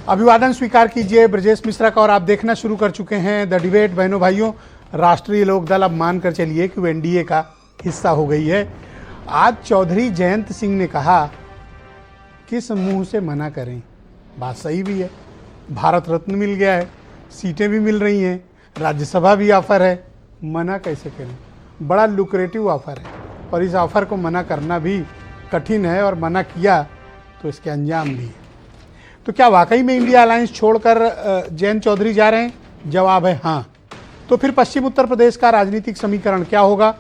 अभिवादन स्वीकार कीजिए ब्रजेश मिश्रा का। और आप देखना शुरू कर चुके हैं द डिबेट। बहनों भाइयों, राष्ट्रीय लोकदल अब मानकर चलिए कि वो एनडीए का हिस्सा हो गई है। आज चौधरी जयंत सिंह ने कहा किस मुंह से मना करें। बात सही भी है, भारत रत्न मिल गया है, सीटें भी मिल रही हैं, राज्यसभा भी ऑफर है, मना कैसे करें। बड़ा लुक्रेटिव ऑफर है और इस ऑफर को मना करना भी कठिन है, और मना किया तो इसके अंजाम भी है। तो क्या वाकई में इंडिया अलायंस छोड़कर जयंत चौधरी जा रहे हैं? जवाब है हाँ। तो फिर पश्चिम उत्तर प्रदेश का राजनीतिक समीकरण क्या होगा?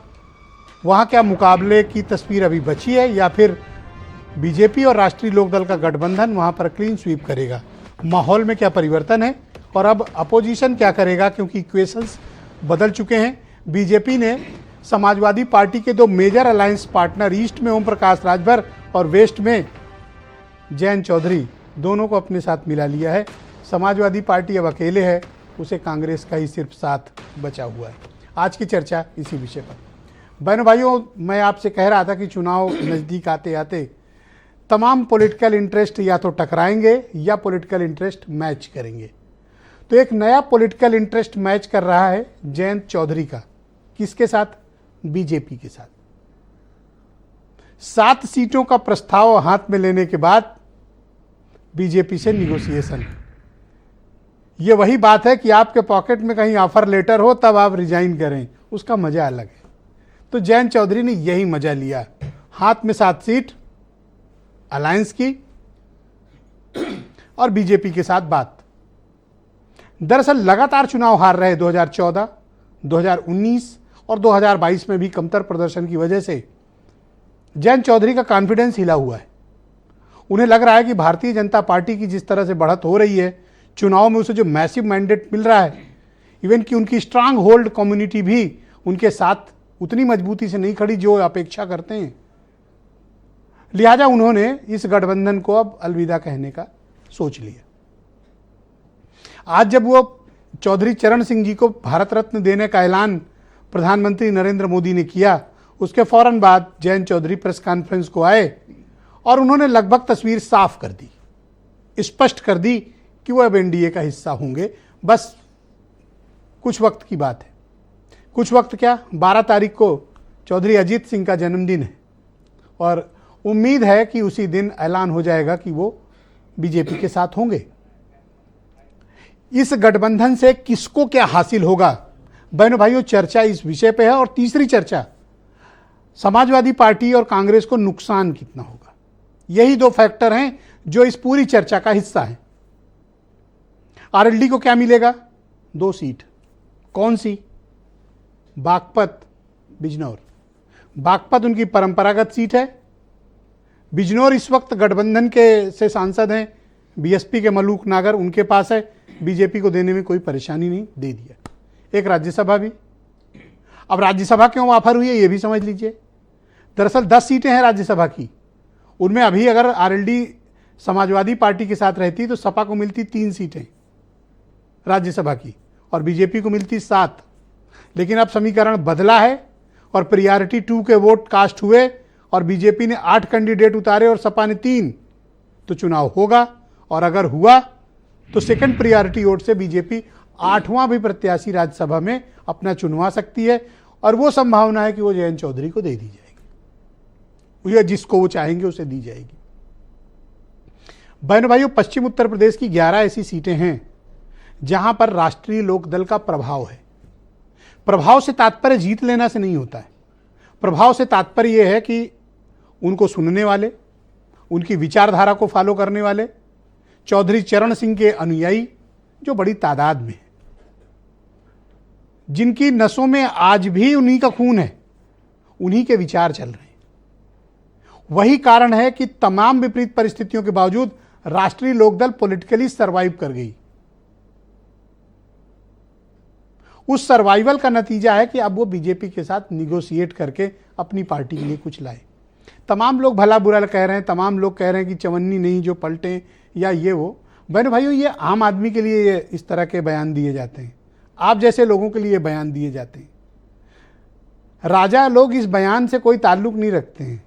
वहाँ क्या मुकाबले की तस्वीर अभी बची है, या फिर बीजेपी और राष्ट्रीय लोकदल का गठबंधन वहाँ पर क्लीन स्वीप करेगा? माहौल में क्या परिवर्तन है और अब अपोजिशन क्या करेगा, क्योंकि इक्वेशंस बदल चुके हैं। बीजेपी ने समाजवादी पार्टी के दो मेजर अलायंस पार्टनर ईस्ट में ओम प्रकाश राजभर और वेस्ट में जयंत चौधरी, दोनों को अपने साथ मिला लिया है। समाजवादी पार्टी अब अकेले है, उसे कांग्रेस का ही सिर्फ साथ बचा हुआ है। आज की चर्चा इसी विषय पर। बहनों भाइयों, मैं आपसे कह रहा था कि चुनाव नज़दीक आते आते तमाम पॉलिटिकल इंटरेस्ट या तो टकराएंगे या पॉलिटिकल इंटरेस्ट मैच करेंगे। तो एक नया पॉलिटिकल इंटरेस्ट मैच कर रहा है जयंत चौधरी का। किसके साथ? बीजेपी के साथ। 7 सीटों का प्रस्ताव हाथ में लेने के बाद बीजेपी से निगोशिएशन। ये वही बात है कि आपके पॉकेट में कहीं ऑफर लेटर हो तब आप रिजाइन करें, उसका मजा अलग है। तो जयंत चौधरी ने यही मजा लिया। हाथ में 7 सीट अलायंस की और बीजेपी के साथ बात। दरअसल लगातार चुनाव हार रहे 2014, 2019 और 2022 में भी कमतर प्रदर्शन की वजह से जयंत चौधरी का कॉन्फिडेंस हिला हुआ है। उन्हें लग रहा है कि भारतीय जनता पार्टी की जिस तरह से बढ़त हो रही है, चुनाव में उसे जो मैसिव मैंडेट मिल रहा है, इवन कि उनकी स्ट्रांग होल्ड कम्युनिटी भी उनके साथ उतनी मजबूती से नहीं खड़ी जो अपेक्षा करते हैं। लिहाजा उन्होंने इस गठबंधन को अब अलविदा कहने का सोच लिया। आज जब वो चौधरी चरण सिंह जी को भारत रत्न देने का ऐलान प्रधानमंत्री नरेंद्र मोदी ने किया, उसके फौरन बाद जयंत चौधरी प्रेस कॉन्फ्रेंस को आए और उन्होंने लगभग तस्वीर साफ कर दी, स्पष्ट कर दी कि वो अब एनडीए का हिस्सा होंगे। बस कुछ वक्त की बात है। कुछ वक्त क्या, 12 तारीख को चौधरी अजीत सिंह का जन्मदिन है और उम्मीद है कि उसी दिन ऐलान हो जाएगा कि वो बीजेपी के साथ होंगे। इस गठबंधन से किसको क्या हासिल होगा? बहनों भाइयों, चर्चा इस विषय पे है। और तीसरी चर्चा, समाजवादी पार्टी और कांग्रेस को नुकसान कितना होगा। यही 2 फैक्टर हैं जो इस पूरी चर्चा का हिस्सा है। आरएलडी को क्या मिलेगा? 2 सीट। कौन सी? बागपत, बिजनौर। बागपत उनकी परंपरागत सीट है। बिजनौर इस वक्त गठबंधन के से सांसद हैं, बीएसपी के मलूक नागर उनके पास है। बीजेपी को देने में कोई परेशानी नहीं, दे दिया। एक राज्यसभा भी। अब राज्यसभा क्यों ऑफर हुई है ये भी समझ लीजिए। दरअसल 10 सीटें हैं राज्यसभा की। उनमें अभी अगर आरएलडी समाजवादी पार्टी के साथ रहती तो सपा को मिलती 3 सीटें राज्यसभा की और बीजेपी को मिलती 7। लेकिन अब समीकरण बदला है और प्रायोरिटी 2 के वोट कास्ट हुए और बीजेपी ने 8 कैंडिडेट उतारे और सपा ने 3। तो चुनाव होगा, और अगर हुआ तो सेकंड प्रायोरिटी वोट से बीजेपी 8वां भी प्रत्याशी राज्यसभा में अपना चुनवा सकती है। और वो संभावना है कि वो जयंत चौधरी को दे दी जाएगी, या जिसको वो चाहेंगे उसे दी जाएगी। बहनों भाइयों, पश्चिम उत्तर प्रदेश की 11 ऐसी सीटें हैं जहां पर राष्ट्रीय लोकदल का प्रभाव है। प्रभाव से तात्पर्य जीत लेना से नहीं होता है। प्रभाव से तात्पर्य यह है कि उनको सुनने वाले, उनकी विचारधारा को फॉलो करने वाले चौधरी चरण सिंह के अनुयायी जो बड़ी तादाद में है, जिनकी नसों में आज भी उन्हीं का खून है, उन्हीं के विचार चल रहे हैं। वही कारण है कि तमाम विपरीत परिस्थितियों के बावजूद राष्ट्रीय लोकदल पॉलिटिकली सर्वाइव कर गई। उस सर्वाइवल का नतीजा है कि अब वो बीजेपी के साथ निगोशिएट करके अपनी पार्टी के लिए कुछ लाए। तमाम लोग भला बुरा कह रहे हैं, तमाम लोग कह रहे हैं कि चवन्नी नहीं जो पलटे या ये वो। बहनों भाइयों, ये आम आदमी के लिए ये इस तरह के बयान दिए जाते हैं, आप जैसे लोगों के लिए बयान दिए जाते हैं। राजा लोग इस बयान से कोई ताल्लुक नहीं रखते हैं।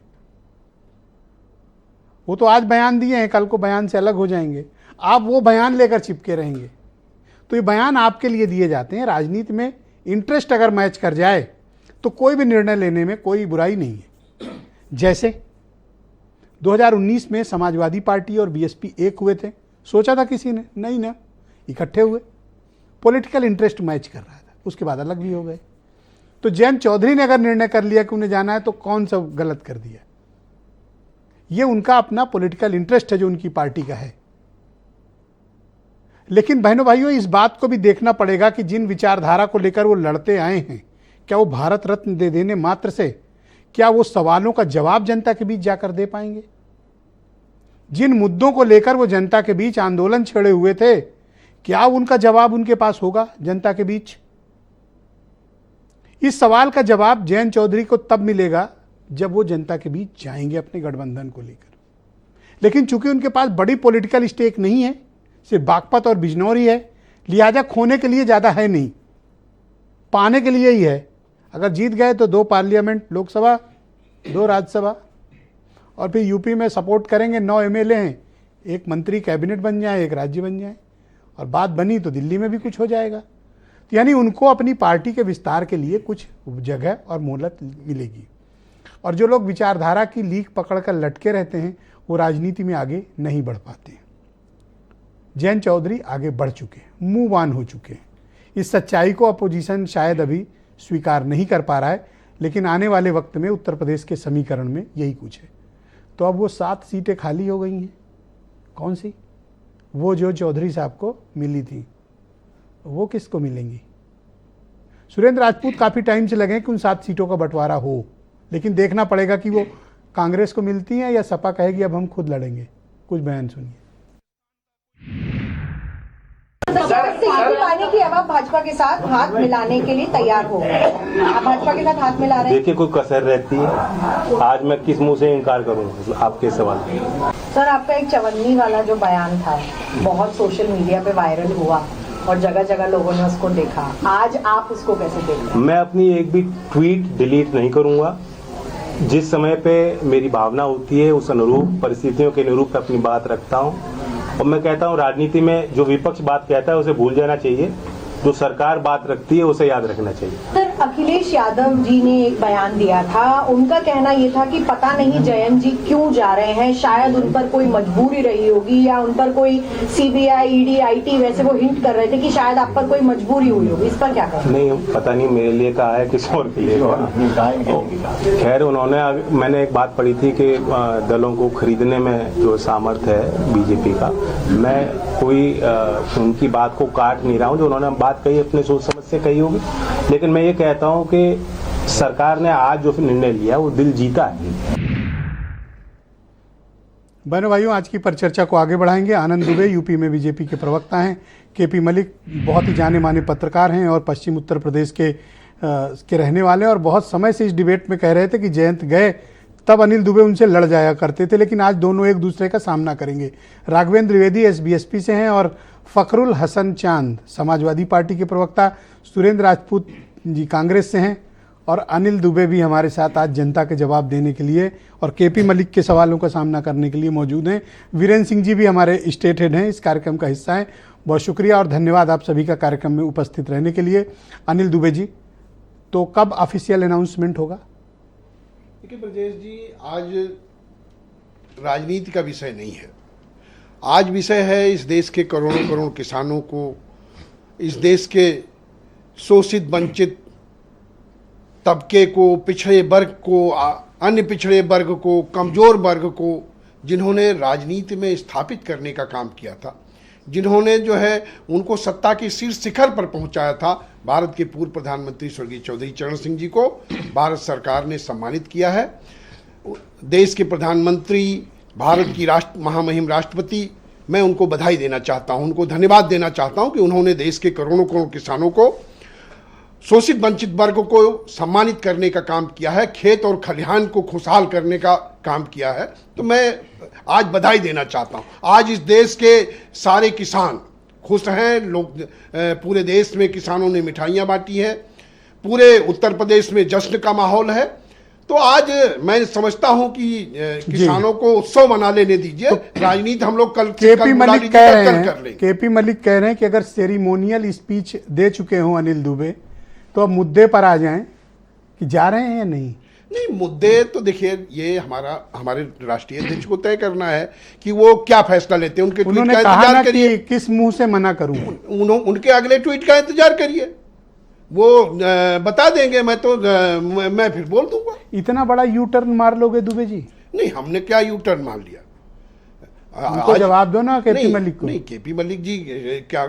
वो तो आज बयान दिए हैं, कल को बयान से अलग हो जाएंगे। आप वो बयान लेकर चिपके रहेंगे। तो ये बयान आपके लिए दिए जाते हैं। राजनीति में इंटरेस्ट अगर मैच कर जाए तो कोई भी निर्णय लेने में कोई बुराई नहीं है। जैसे 2019 में समाजवादी पार्टी और बीएसपी एक हुए थे, सोचा था किसी ने? नहीं ना, इकट्ठे हुए, पॉलिटिकल इंटरेस्ट मैच कर रहा था, उसके बाद अलग भी हो गए। तो जयंत चौधरी ने अगर निर्णय कर लिया कि उन्हें जाना है तो कौन सा गलत कर दिया? ये उनका अपना पॉलिटिकल इंटरेस्ट है जो उनकी पार्टी का है। लेकिन बहनों भाइयों, इस बात को भी देखना पड़ेगा कि जिन विचारधारा को लेकर वो लड़ते आए हैं, क्या वो भारत रत्न दे देने मात्र से क्या वो सवालों का जवाब जनता के बीच जाकर दे पाएंगे? जिन मुद्दों को लेकर वो जनता के बीच आंदोलन छेड़े हुए थे, क्या उनका जवाब उनके पास होगा जनता के बीच? इस सवाल का जवाब जयंत चौधरी को तब मिलेगा जब वो जनता के बीच जाएंगे अपने गठबंधन को लेकर। लेकिन चूंकि उनके पास बड़ी पॉलिटिकल स्टेक नहीं है, सिर्फ बागपत और बिजनौर ही है, लिहाजा खोने के लिए ज़्यादा है नहीं, पाने के लिए ही है। अगर जीत गए तो 2 पार्लियामेंट, लोकसभा, 2 राज्यसभा, और फिर यूपी में सपोर्ट करेंगे, 9 एमएलए हैं, 1 मंत्री कैबिनेट बन जाए, 1 राज्य बन जाए, और बात बनी तो दिल्ली में भी कुछ हो जाएगा। तो यानी उनको अपनी पार्टी के विस्तार के लिए कुछ जगह और मोहलत मिलेगी। और जो लोग विचारधारा की लीक पकड़कर लटके रहते हैं वो राजनीति में आगे नहीं बढ़ पाते। जयंत चौधरी आगे बढ़ चुके हैं, मूव ऑन हो चुके हैं। इस सच्चाई को अपोजिशन शायद अभी स्वीकार नहीं कर पा रहा है, लेकिन आने वाले वक्त में उत्तर प्रदेश के समीकरण में यही कुछ है। तो अब वो 7 सीटें खाली हो गई हैं। कौन सी? वो जो चौधरी साहब को मिली थी, वो किसको मिलेंगी? सुरेंद्र राजपूत काफ़ी टाइम से लगे कि उन 7 सीटों का बंटवारा हो, लेकिन देखना पड़ेगा कि वो कांग्रेस को मिलती हैं या सपा कहेगी अब हम खुद लड़ेंगे। कुछ बयान सुनिए। पाने की अब आप भाजपा के साथ हाथ मिलाने के लिए तैयार हो गए, आप भाजपा के साथ हाथ मिला रहे हैं। देखिए, कोई कसर रहती है, आज मैं किस मुंह से इनकार करूंगा आपके सवाल। सर, आपका एक चवन्नी वाला जो बयान था बहुत सोशल मीडिया पे वायरल हुआ और जगह जगह लोगों ने उसको देखा, आज आप उसको कैसे देख रहे हैं? मैं अपनी एक भी ट्वीट डिलीट नहीं करूंगा। जिस समय पे मेरी भावना होती है उस अनुरूप परिस्थितियों के अनुरूप अपनी बात रखता हूं। और मैं कहता हूं, राजनीति में जो विपक्ष बात कहता है उसे भूल जाना चाहिए, जो सरकार बात रखती है उसे याद रखना चाहिए। सर, अखिलेश यादव जी ने एक बयान दिया था, उनका कहना ये था कि पता नहीं जयंत जी क्यों जा रहे हैं, शायद उन पर कोई मजबूरी रही होगी या उन पर कोई सीबीआई, ईडी, आईटी, वैसे वो हिंट कर रहे थे कि शायद आप पर कोई मजबूरी हुई होगी। इस पर क्या कहें? नहीं, पता नहीं मेरे लिए कहा है किसी और के लिए। खैर, उन्होंने, मैंने एक बात पढ़ी थी कि दलों को खरीदने में जो सामर्थ्य है बीजेपी का, मैं कोई उनकी बात को काट नहीं रहा हूँ। जो उन्होंने बात कही अपने सोच समझ से कही होगी, लेकिन मैं ये कहता हूं कि सरकार ने आज जो निर्णय लिया वो दिल जीता है। बहनों भाइयों, आज की परिचर्चा को आगे बढ़ाएंगे। आनंद दुबे यूपी में बीजेपी के प्रवक्ता हैं, केपी मलिक बहुत ही जाने माने पत्रकार हैं और पश्चिम उत्तर प्रदेश के रहने वाले हैं, और बहुत समय से इस डिबेट में कह रहे थे कि जयंत गए तब अनिल दुबे उनसे लड़ जाया करते थे, लेकिन आज दोनों एक दूसरे का सामना करेंगे। राघवेंद्र द्विवेदी एसबीएसपी से हैं और फखरुल हसन चांद समाजवादी पार्टी के प्रवक्ता, सुरेंद्र राजपूत जी कांग्रेस से हैं, और अनिल दुबे भी हमारे साथ आज जनता के जवाब देने के लिए और केपी मलिक के सवालों का सामना करने के लिए मौजूद हैं। वीरेंद्र सिंह जी भी हमारे स्टेट हेड हैं, इस कार्यक्रम का हिस्सा हैं। बहुत शुक्रिया और धन्यवाद आप सभी का कार्यक्रम में उपस्थित रहने के लिए। अनिल दुबे जी, तो कब ऑफिशियल अनाउंसमेंट होगा? देखिए ब्रजेश जी, आज राजनीति का विषय नहीं है। आज विषय है इस देश के करोड़ों करोड़ किसानों को, इस देश के शोषित वंचित तबके को, पिछड़े वर्ग को, अन्य पिछड़े वर्ग को, कमज़ोर वर्ग को, जिन्होंने राजनीति में स्थापित करने का काम किया था, जिन्होंने जो है उनको सत्ता के शीर्ष शिखर पर पहुंचाया था। भारत के पूर्व प्रधानमंत्री स्वर्गीय चौधरी चरण सिंह जी को भारत सरकार ने सम्मानित किया है। देश के प्रधानमंत्री, भारत की महामहिम राष्ट्रपति, मैं उनको बधाई देना चाहता हूं, उनको धन्यवाद देना चाहता हूं कि उन्होंने देश के करोड़ों करोड़ किसानों को, शोषित वंचित वर्ग को सम्मानित करने का काम किया है, खेत और खलिहान को खुशहाल करने का काम किया है। तो मैं आज बधाई देना चाहता हूं। आज इस देश के सारे किसान खुश हैं। लोग, पूरे देश में किसानों ने मिठाइयाँ बांटी हैं, पूरे उत्तर प्रदेश में जश्न का माहौल है। तो आज मैं समझता हूं कि किसानों को उत्सव मना लेने दीजिए। राजनीति हम लोग कल केपी बुला मलिक लीजिए, कह कल रहे कर हैं लेंगे। केपी मलिक कह रहे हैं कि अगर सेरिमोनियल स्पीच दे चुके हों अनिल दुबे तो अब मुद्दे पर आ जाएं कि जा रहे हैं या नहीं। नहीं, मुद्दे तो देखिए, ये हमारे राष्ट्रीय अध्यक्ष को तय करना है कि वो क्या फैसला लेते हैं। उनके ट्वीट उन्होंने का कहा ना इंतजार करिए, कि किस मुंह से मना करूं। उनके अगले ट्वीट का इंतजार करिए, वो बता देंगे। मैं फिर बोल दूंगा। इतना बड़ा यू टर्न मार लोगे दुबे जी? नहीं, हमने क्या यू टर्न मार लिया? उनको जवाब दो ना केपी मलिक को। नहीं, केपी मलिक जी क्या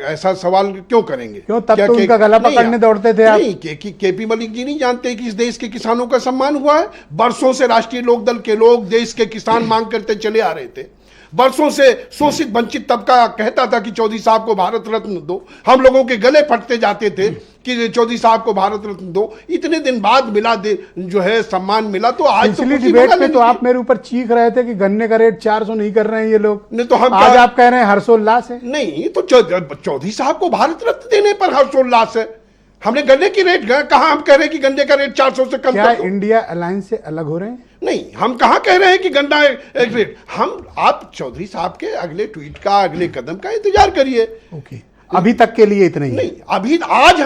ऐसा सवाल क्यों करेंगे? क्यों? तब क्या तो उनका गला पकड़ने दौड़ते थे आप। नहीं, केपी मलिक जी नहीं जानते कि इस देश के किसानों का सम्मान हुआ है। बरसों से राष्ट्रीय लोकदल के लोग देश के किसान मांग करते चले आ रहे थे। बरसों से शोषित वंचित तबका कहता था कि चौधरी साहब को भारत रत्न दो। हम लोगों के गले फटते जाते थे कि चौधरी साहब को भारत रत्न दो। इतने दिन बाद मिला जो है सम्मान मिला, तो आज तो पिछली डिबेट में तो आप मेरे ऊपर चीख रहे थे कि गन्ने का रेट 400 नहीं कर रहे हैं ये लोग। नहीं, तो हम आज आप कह रहे हैं हर्षोल्लास है। नहीं, तो चौधरी साहब को भारत रत्न देने पर हर्षोल्लास है। हमने गन्ने की रेट कहा हम कह रहे हैं कि गन्ने का रेट 400 से कम क्या कर दो। इंडिया अलायंस से अलग हो रहे हैं? नहीं, हम कहां कह रहे हैं कि गन्ना एक रेट। आप चौधरी साहब के अगले ट्वीट का, अगले कदम का इंतजार करिए। ओके, अभी तक के लिए इतना ही। नहीं, अभी आज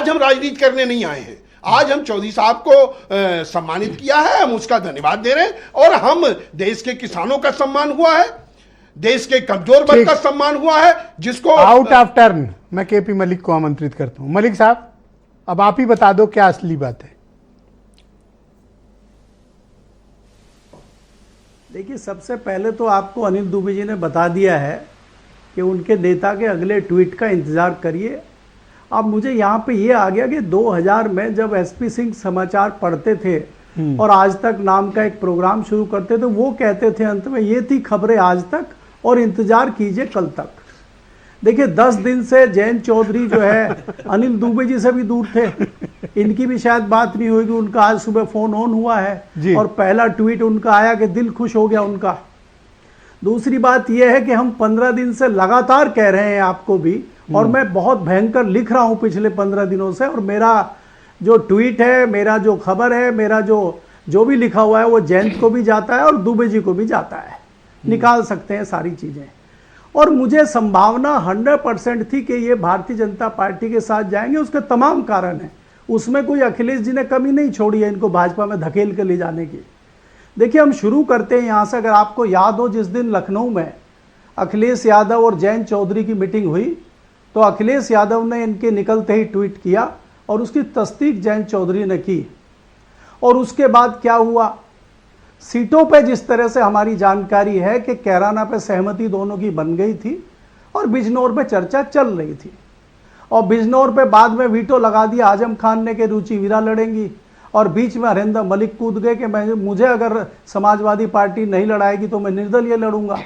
हम राजनीति करने नहीं आए हैं। आज हम चौधरी साहब को सम्मानित किया है, हम उसका धन्यवाद दे रहे हैं। और हम देश के किसानों का सम्मान हुआ है, देश के कमजोर वर्ग का सम्मान हुआ है, जिसको आउट ऑफ टर्न मैं केपी मलिक को आमंत्रित करता हूं। मलिक साहब, अब आप ही बता दो क्या असली बात है। देखिए, सबसे पहले तो आपको अनिल दुबे जी ने बता दिया है कि उनके नेता के अगले ट्वीट का इंतज़ार करिए। अब मुझे यहाँ पे ये आ गया कि 2000 में जब एसपी सिंह समाचार पढ़ते थे और आज तक नाम का एक प्रोग्राम शुरू करते थे, वो कहते थे अंत में, ये थी खबरें आज तक और इंतज़ार कीजिए कल तक। देखिए, 10 दिन से जयंत चौधरी जो है अनिल दुबे जी से भी दूर थे। इनकी भी शायद बात नहीं होगी। उनका आज सुबह फोन ऑन हुआ है और पहला ट्वीट उनका आया कि दिल खुश हो गया उनका। दूसरी बात यह है कि हम 15 दिन से लगातार कह रहे हैं आपको भी, और मैं बहुत भयंकर लिख रहा हूं पिछले 15 दिनों से, और मेरा जो ट्वीट है, मेरा जो खबर है, मेरा जो भी लिखा हुआ है वो जयंत को भी जाता है और दुबे जी को भी जाता है। निकाल सकते हैं सारी चीजें। और मुझे संभावना 100% थी कि ये भारतीय जनता पार्टी के साथ जाएंगे। उसके तमाम कारण हैं, उसमें कोई अखिलेश जी ने कमी नहीं छोड़ी है इनको भाजपा में धकेल के ले जाने की। देखिए, हम शुरू करते हैं यहाँ से। अगर आपको याद हो, जिस दिन लखनऊ में अखिलेश यादव और जयंत चौधरी की मीटिंग हुई, तो अखिलेश यादव ने इनके निकलते ही ट्वीट किया और उसकी तस्दीक जयंत चौधरी ने की। और उसके बाद क्या हुआ, सीटों पे जिस तरह से हमारी जानकारी है कि कैराना पे सहमति दोनों की बन गई थी और बिजनौर पे चर्चा चल रही थी, और बिजनौर पे बाद में वीटो लगा दिया आजम खान ने कि रुचि वीरा लड़ेंगी, और बीच में हरिंदर मलिक कूद गए कि मुझे अगर समाजवादी पार्टी नहीं लड़ाएगी तो मैं निर्दलीय लड़ूंगा,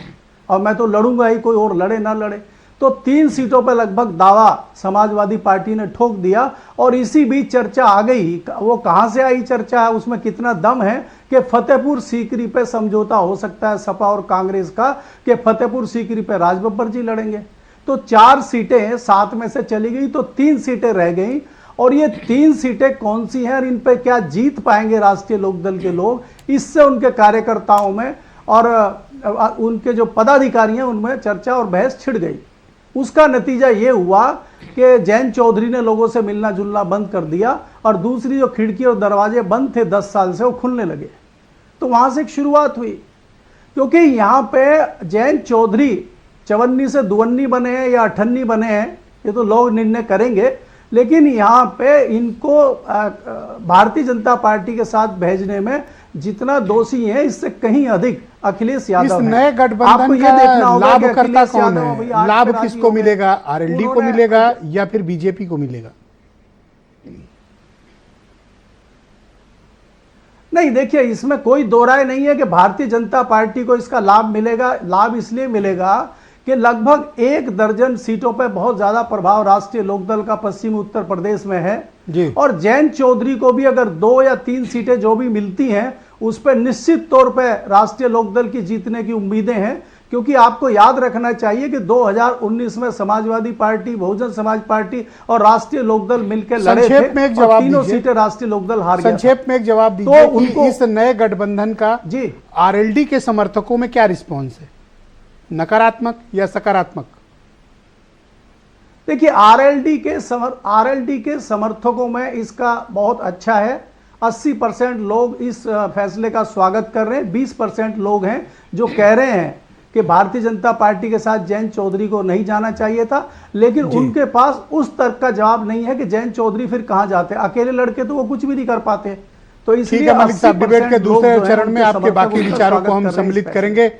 और मैं तो लड़ूंगा ही, कोई और लड़े ना लड़े। तो 3 सीटों पर लगभग दावा समाजवादी पार्टी ने ठोक दिया। और इसी बीच चर्चा आ गई। वो कहां से आई चर्चा है, उसमें कितना दम है कि फतेहपुर सीकरी पे समझौता हो सकता है सपा और कांग्रेस का, कि फतेहपुर सीकरी पे राजबब्बर जी लड़ेंगे। तो 4 सीटें 7 में से चली गई, तो 3 सीटें रह गई। और ये 3 सीटें कौन सी हैं और इन पे क्या जीत पाएंगे राष्ट्रीय लोकदल के लोग, इससे उनके कार्यकर्ताओं में और उनके जो पदाधिकारी हैं उनमें चर्चा और बहस छिड़ गई। उसका नतीजा ये हुआ कि जयंत चौधरी ने लोगों से मिलना जुलना बंद कर दिया, और दूसरी जो खिड़की और दरवाजे बंद थे 10 साल से, वो खुलने लगे। तो वहां से एक शुरुआत हुई, क्योंकि यहाँ पे जयंत चौधरी चवन्नी से दुवन्नी बने हैं या अठन्नी बने हैं, ये तो लोग निर्णय करेंगे। लेकिन यहाँ पे इनको भारतीय जनता पार्टी के साथ भेजने में जितना दोषी है, इससे कहीं अधिक अखिलेश यादव इस नए गठबंधन का लाभकर्ता कौन है? लाभ किसको मिलेगा? आरएलडी को मिलेगा या फिर बीजेपी को मिलेगा? नहीं, देखिए, इसमें कोई दो राय नहीं है कि भारतीय जनता पार्टी को इसका लाभ मिलेगा। लाभ इसलिए मिलेगा कि लगभग 1 दर्जन सीटों पर बहुत ज्यादा प्रभाव राष्ट्रीय लोकदल का पश्चिमी उत्तर प्रदेश में है जी। और जयंत चौधरी को भी अगर 2 या 3 सीटें जो भी मिलती हैं, उस पर निश्चित तौर पर राष्ट्रीय लोकदल की जीतने की उम्मीदें हैं, क्योंकि आपको याद रखना चाहिए कि 2019 में समाजवादी पार्टी, बहुजन समाज पार्टी और राष्ट्रीय लोकदल मिलकर लड़े थे संक्षेप में एक और जवाब तीनों दीजिए। सीटें राष्ट्रीय लोकदल हार गया था। संक्षेप में एक जवाब तो दीजिए कि उनको इस नए गठबंधन का जी आरएलडी के समर्थकों में क्या रिस्पॉन्स है, नकारात्मक या सकारात्मक? देखिए, आरएलडी के समर्थकों में इसका बहुत अच्छा है। 80% लोग इस फैसले का स्वागत कर रहे हैं। 20% लोग हैं जो कह रहे हैं कि भारतीय जनता पार्टी के साथ जयंत चौधरी को नहीं जाना चाहिए था, लेकिन उनके पास उस तर्क का जवाब नहीं है कि जयंत चौधरी फिर कहां जाते। अकेले लड़के तो वो कुछ भी नहीं कर पाते। तो ठीक इसलिए है मलिक साहब, डिबेट के 80% लोग दूसरे जो हैं, चरण में उनके आपके बाकी समर्थकों का विचारों को स्वागत हम कर रहे हैं इस सम्मिलित फैसले करेंगे।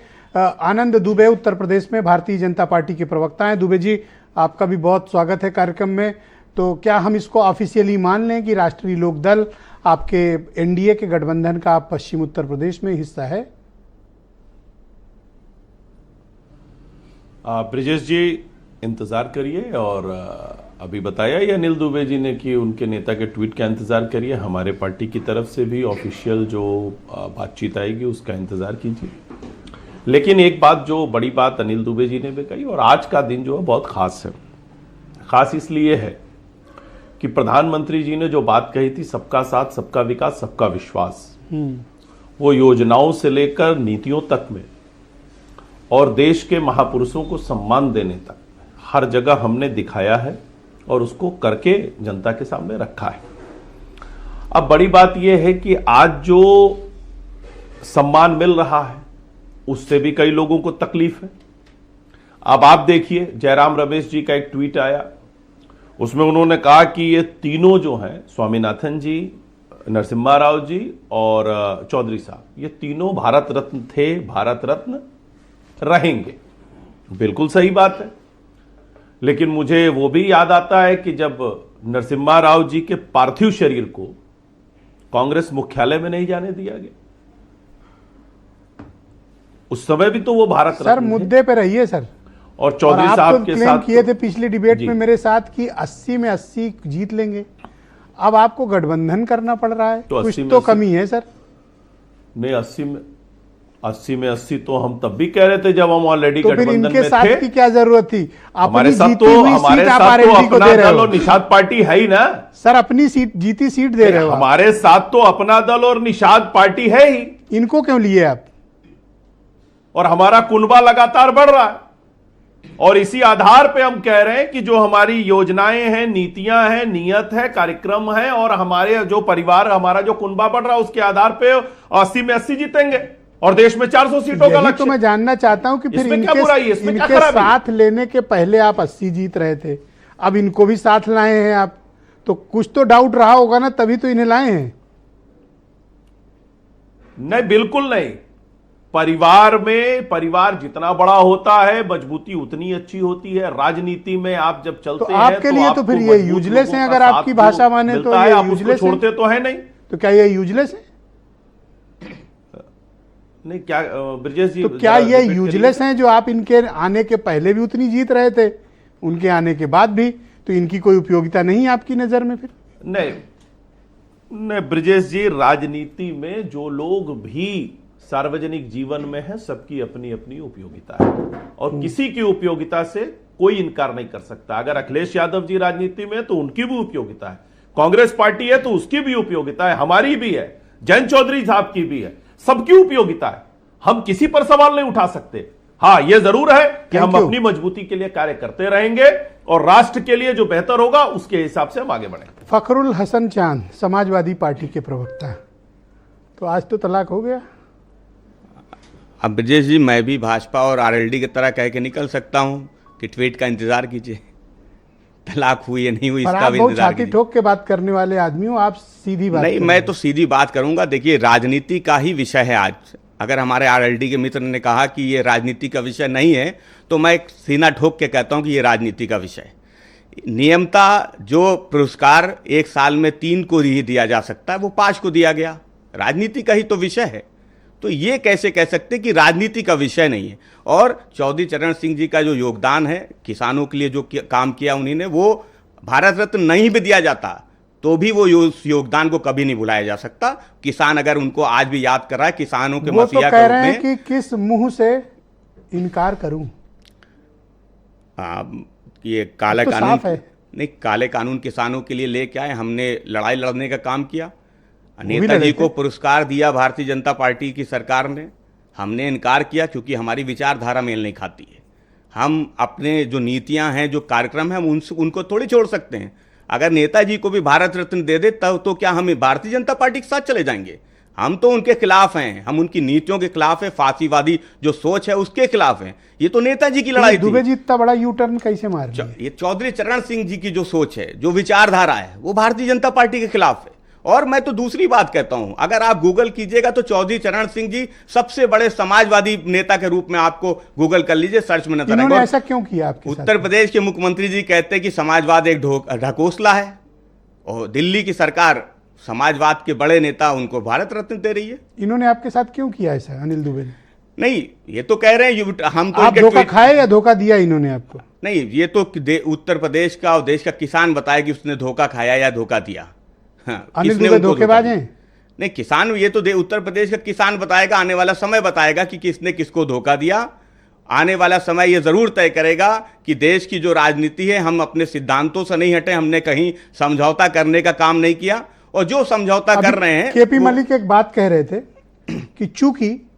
आनंद दुबे उत्तर प्रदेश में भारतीय जनता पार्टी के प्रवक्ता हैं। दुबे जी, आपका भी बहुत स्वागत है कार्यक्रम में। तो क्या हम इसको ऑफिशियली मान लें कि राष्ट्रीय लोकदल आपके एनडीए के गठबंधन का पश्चिम उत्तर प्रदेश में हिस्सा है? ब्रिजेश जी, इंतजार करिए और अभी बताया ही अनिल दुबे जी ने कि उनके नेता के ट्वीट का इंतजार करिए। हमारे पार्टी की तरफ से भी ऑफिशियल जो बातचीत आएगी उसका इंतजार कीजिए। लेकिन एक बात, जो बड़ी बात अनिल दुबे जी ने भी कही, और आज का दिन जो है बहुत खास है। खास इसलिए है कि प्रधानमंत्री जी ने जो बात कही थी, सबका साथ, सबका विकास, सबका विश्वास, वो योजनाओं से लेकर नीतियों तक में और देश के महापुरुषों को सम्मान देने तक हर जगह हमने दिखाया है और उसको करके जनता के सामने रखा है। अब बड़ी बात यह है कि आज जो सम्मान मिल रहा है उससे भी कई लोगों को तकलीफ है। अब आप देखिए, जयराम रमेश जी का एक ट्वीट आया, उसमें उन्होंने कहा कि ये तीनों जो हैं, स्वामीनाथन जी, नरसिम्हा राव जी और चौधरी साहब, ये तीनों भारत रत्न थे, भारत रत्न रहेंगे। बिल्कुल सही बात है। लेकिन मुझे वो भी याद आता है कि जब नरसिम्हा राव जी के पार्थिव शरीर को कांग्रेस मुख्यालय में नहीं जाने दिया गया, उस समय भी तो वो भारत सर, रत्न थे। मुद्दे पे रहिए सर। और चौधरी साहब के क्लेम साथ किए थे पिछली डिबेट जी। में मेरे साथ कि 80 में 80 जीत लेंगे। अब आपको गठबंधन करना पड़ रहा है, तो कुछ 80 में तो 80 कमी है सर। नहीं, 80 में 80 तो हम तब भी कह रहे थे जब हम ऑलरेडी तो फिर गठबंधन इनके में साथ थे। की क्या जरूरत थी? हमारे अपनी साथ जीती तो हुई हमारे सीट आप साथ तो आरएलडी को अपना दे रहे दल और हो। निषाद पार्टी है ही ना सर, अपनी सीट, जीती सीट दे रहे हो आप। हमारे साथ तो अपना दल और निषाद पार्टी है ही, इनको क्यों लिए आप? और हमारा कुनबा लगातार बढ़ रहा है। और इसी आधार पे हम कह रहे हैं कि जो हमारी योजनाएं हैं, नीतियां हैं, नियत है, कार्यक्रम है, और हमारे जो परिवार, हमारा जो कुनबा बढ़ रहा है, उसके आधार पे 80 में 80 जीतेंगे और देश में 400 सीटों का यही लक्ष्य। तो मैं जानना चाहता हूं कि फिर इसमें क्या बुराई है? इसमें क्या इनके खराबी है? साथ लेने के पहले आप 80 जीत रहे थे, अब इनको भी साथ लाए हैं आप, तो कुछ तो डाउट रहा होगा ना, तभी तो इन्हें लाए हैं। नहीं, बिल्कुल नहीं। परिवार जितना बड़ा होता है, मजबूती उतनी अच्छी होती है। राजनीति में आप जब चलते तो हैं आपके लिए तो आपको फिर ये मजबूत यूजलेस लोगों हैं, का अगर साथ आपकी जो भाषा माने तो मिलता है, ये आप उसको यूजलेस छोड़ते तो है नहीं। तो क्या ये यूजलेस है? नहीं, क्या ब्रजेश जी, तो क्या जरा ये रिपीट यूजलेस हैं जो आप इनके आने के पहले भी उतनी जीत रहे थे, उनके आने के बाद भी? तो इनकी कोई उपयोगिता नहीं आपकी नजर में फिर? नहीं ब्रजेश जी, राजनीति में जो लोग भी सार्वजनिक जीवन में है, सबकी अपनी अपनी उपयोगिता है और किसी की उपयोगिता से कोई इनकार नहीं कर सकता। अगर अखिलेश यादव जी राजनीति में है तो उनकी भी उपयोगिता है, कांग्रेस पार्टी है तो उसकी भी उपयोगिता है, हमारी भी है, जयंत चौधरी साहब की भी है, सबकी उपयोगिता है। हम किसी पर सवाल नहीं उठा सकते। हाँ, यह जरूर है कि हम अपनी मजबूती के लिए कार्य करते रहेंगे और राष्ट्र के लिए जो बेहतर होगा उसके हिसाब से हम आगे बढ़ेंगे। फखरुल हसन चांद, समाजवादी पार्टी के प्रवक्ता, तो आज तो तलाक हो गया। अब ब्रजेश जी, मैं भी भाजपा और आरएलडी की तरह कह के निकल सकता हूं कि ट्वीट का इंतजार कीजिए, तलाक हुई या नहीं हुई पर इसका आप भी बहुत इंतजार छाती कीजिए। ठोक के बात करने वाले आदमी हो, आप सीधी बात नहीं, करें। मैं तो सीधी बात करूंगा। देखिए, राजनीति का ही विषय है आज। अगर हमारे आरएलडी के मित्र ने कहा कि ये राजनीति का विषय नहीं है, तो मैं एक सीना ठोक के कहता हूं कि ये राजनीति का विषय है। नियमता जो पुरस्कार एक साल में 3 को ही दिया जा सकता है, वो 5 को दिया गया। राजनीति का ही तो विषय है। तो ये कैसे कह सकते कि राजनीति का विषय नहीं है? और चौधरी चरण सिंह जी का जो योगदान है, किसानों के लिए जो काम किया उन्हीं ने, वो भारत रत्न नहीं भी दिया जाता तो भी वो योगदान को कभी नहीं भुलाया जा सकता। किसान अगर उनको आज भी याद कर रहा है, किसानों के वो तो मसीहा कह के रहे हैं रूप में। कि किस मुंह से इनकार करूं? ये काला तो कानून साफ है। नहीं, काले कानून किसानों के लिए लेके आए, हमने लड़ाई लड़ने का काम किया। भी नेताजी लड़े को थे। पुरस्कार दिया भारतीय जनता पार्टी की सरकार ने, हमने इनकार किया क्योंकि हमारी विचारधारा मेल नहीं खाती है। हम अपने जो नीतियां हैं, जो कार्यक्रम हैं, हम उनको थोड़ी छोड़ सकते हैं। अगर नेताजी को भी भारत रत्न दे दे तब तो क्या हम भारतीय जनता पार्टी के साथ चले जाएंगे? हम तो उनके खिलाफ हैं, हम उनकी नीतियों के खिलाफ है, फांसीवादी जो सोच है उसके खिलाफ हैं। ये तो नेताजी की लड़ाई दुबे थी। जी इतना बड़ा यू टर्न कैसे मार रही है? ये चौधरी चरण सिंह जी की जो सोच है, जो विचारधारा है, वो भारतीय जनता पार्टी के खिलाफ है। और मैं तो दूसरी बात कहता हूं, अगर आप गूगल कीजिएगा तो चौधरी चरण सिंह जी सबसे बड़े समाजवादी नेता के रूप में आपको गूगल कर लीजिए, सर्च में नजर इन्होंने आएगा। ऐसा क्यों किया आपके साथ? उत्तर प्रदेश के मुख्यमंत्री जी कहते हैं कि समाजवाद एक ढकोसला है, और दिल्ली की सरकार समाजवाद के बड़े नेता उनको भारत रत्न दे रही है। इन्होंने आपके साथ क्यों किया ऐसा अनिल दुबे ने? नहीं, ये तो कह रहे हैं हम तो आप इनके धोखा ट्वीट- खाए या धोखा दिया इन्होंने आपको? नहीं, ये तो उत्तर प्रदेश का और देश का किसान बताया कि उसने धोखा खाया या धोखा दिया। हाँ, अनिल किसने दुबे उनको धोखेबाज धोखा हैं? दिया? नहीं, किसान, ये तो उत्तर प्रदेश का किसान बताएगा, आने वाला समय बताएगा कि किसने किसको धोखा दिया। आने वाला समय ये जरूर तय करेगा कि देश की जो राजनीति है, हम अपने सिद्धांतों से नहीं हटे, हमने कहीं समझौता करने का काम नहीं किया, और जो समझौता कर रहे हैं केपी मलिक एक बात कह रहे थे कि चूंकि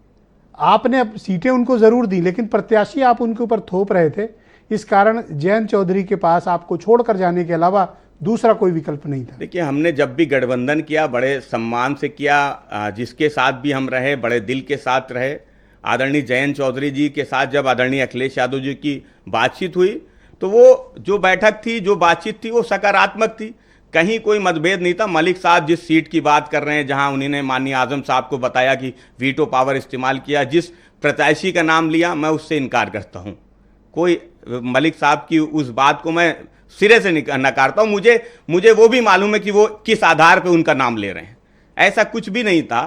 आपने अब सीटें उनको जरूर दी लेकिन प्रत्याशी आप उनके ऊपर थोप रहे थे, इस कारण जयंत चौधरी के पास आपको छोड़कर जाने के अलावा दूसरा कोई विकल्प नहीं था। देखिए, हमने जब भी गठबंधन किया बड़े सम्मान से किया, जिसके साथ भी हम रहे बड़े दिल के साथ रहे। आदरणीय जयंत चौधरी जी के साथ जब आदरणीय अखिलेश यादव जी की बातचीत हुई तो वो जो बैठक थी, जो बातचीत थी, वो सकारात्मक थी, कहीं कोई मतभेद नहीं था। मलिक साहब जिस सीट की बात कर रहे हैं, जहां उन्होंने माननीय आजम साहब को बताया कि वीटो पावर इस्तेमाल किया, जिस प्रत्याशी का नाम लिया, मैं उससे इनकार करता हूं। कोई मलिक साहब की उस बात को मैं सिरे से नकारता हूं। मुझे वो भी मालूम है कि वो किस आधार पर उनका नाम ले रहे हैं। ऐसा कुछ भी नहीं था।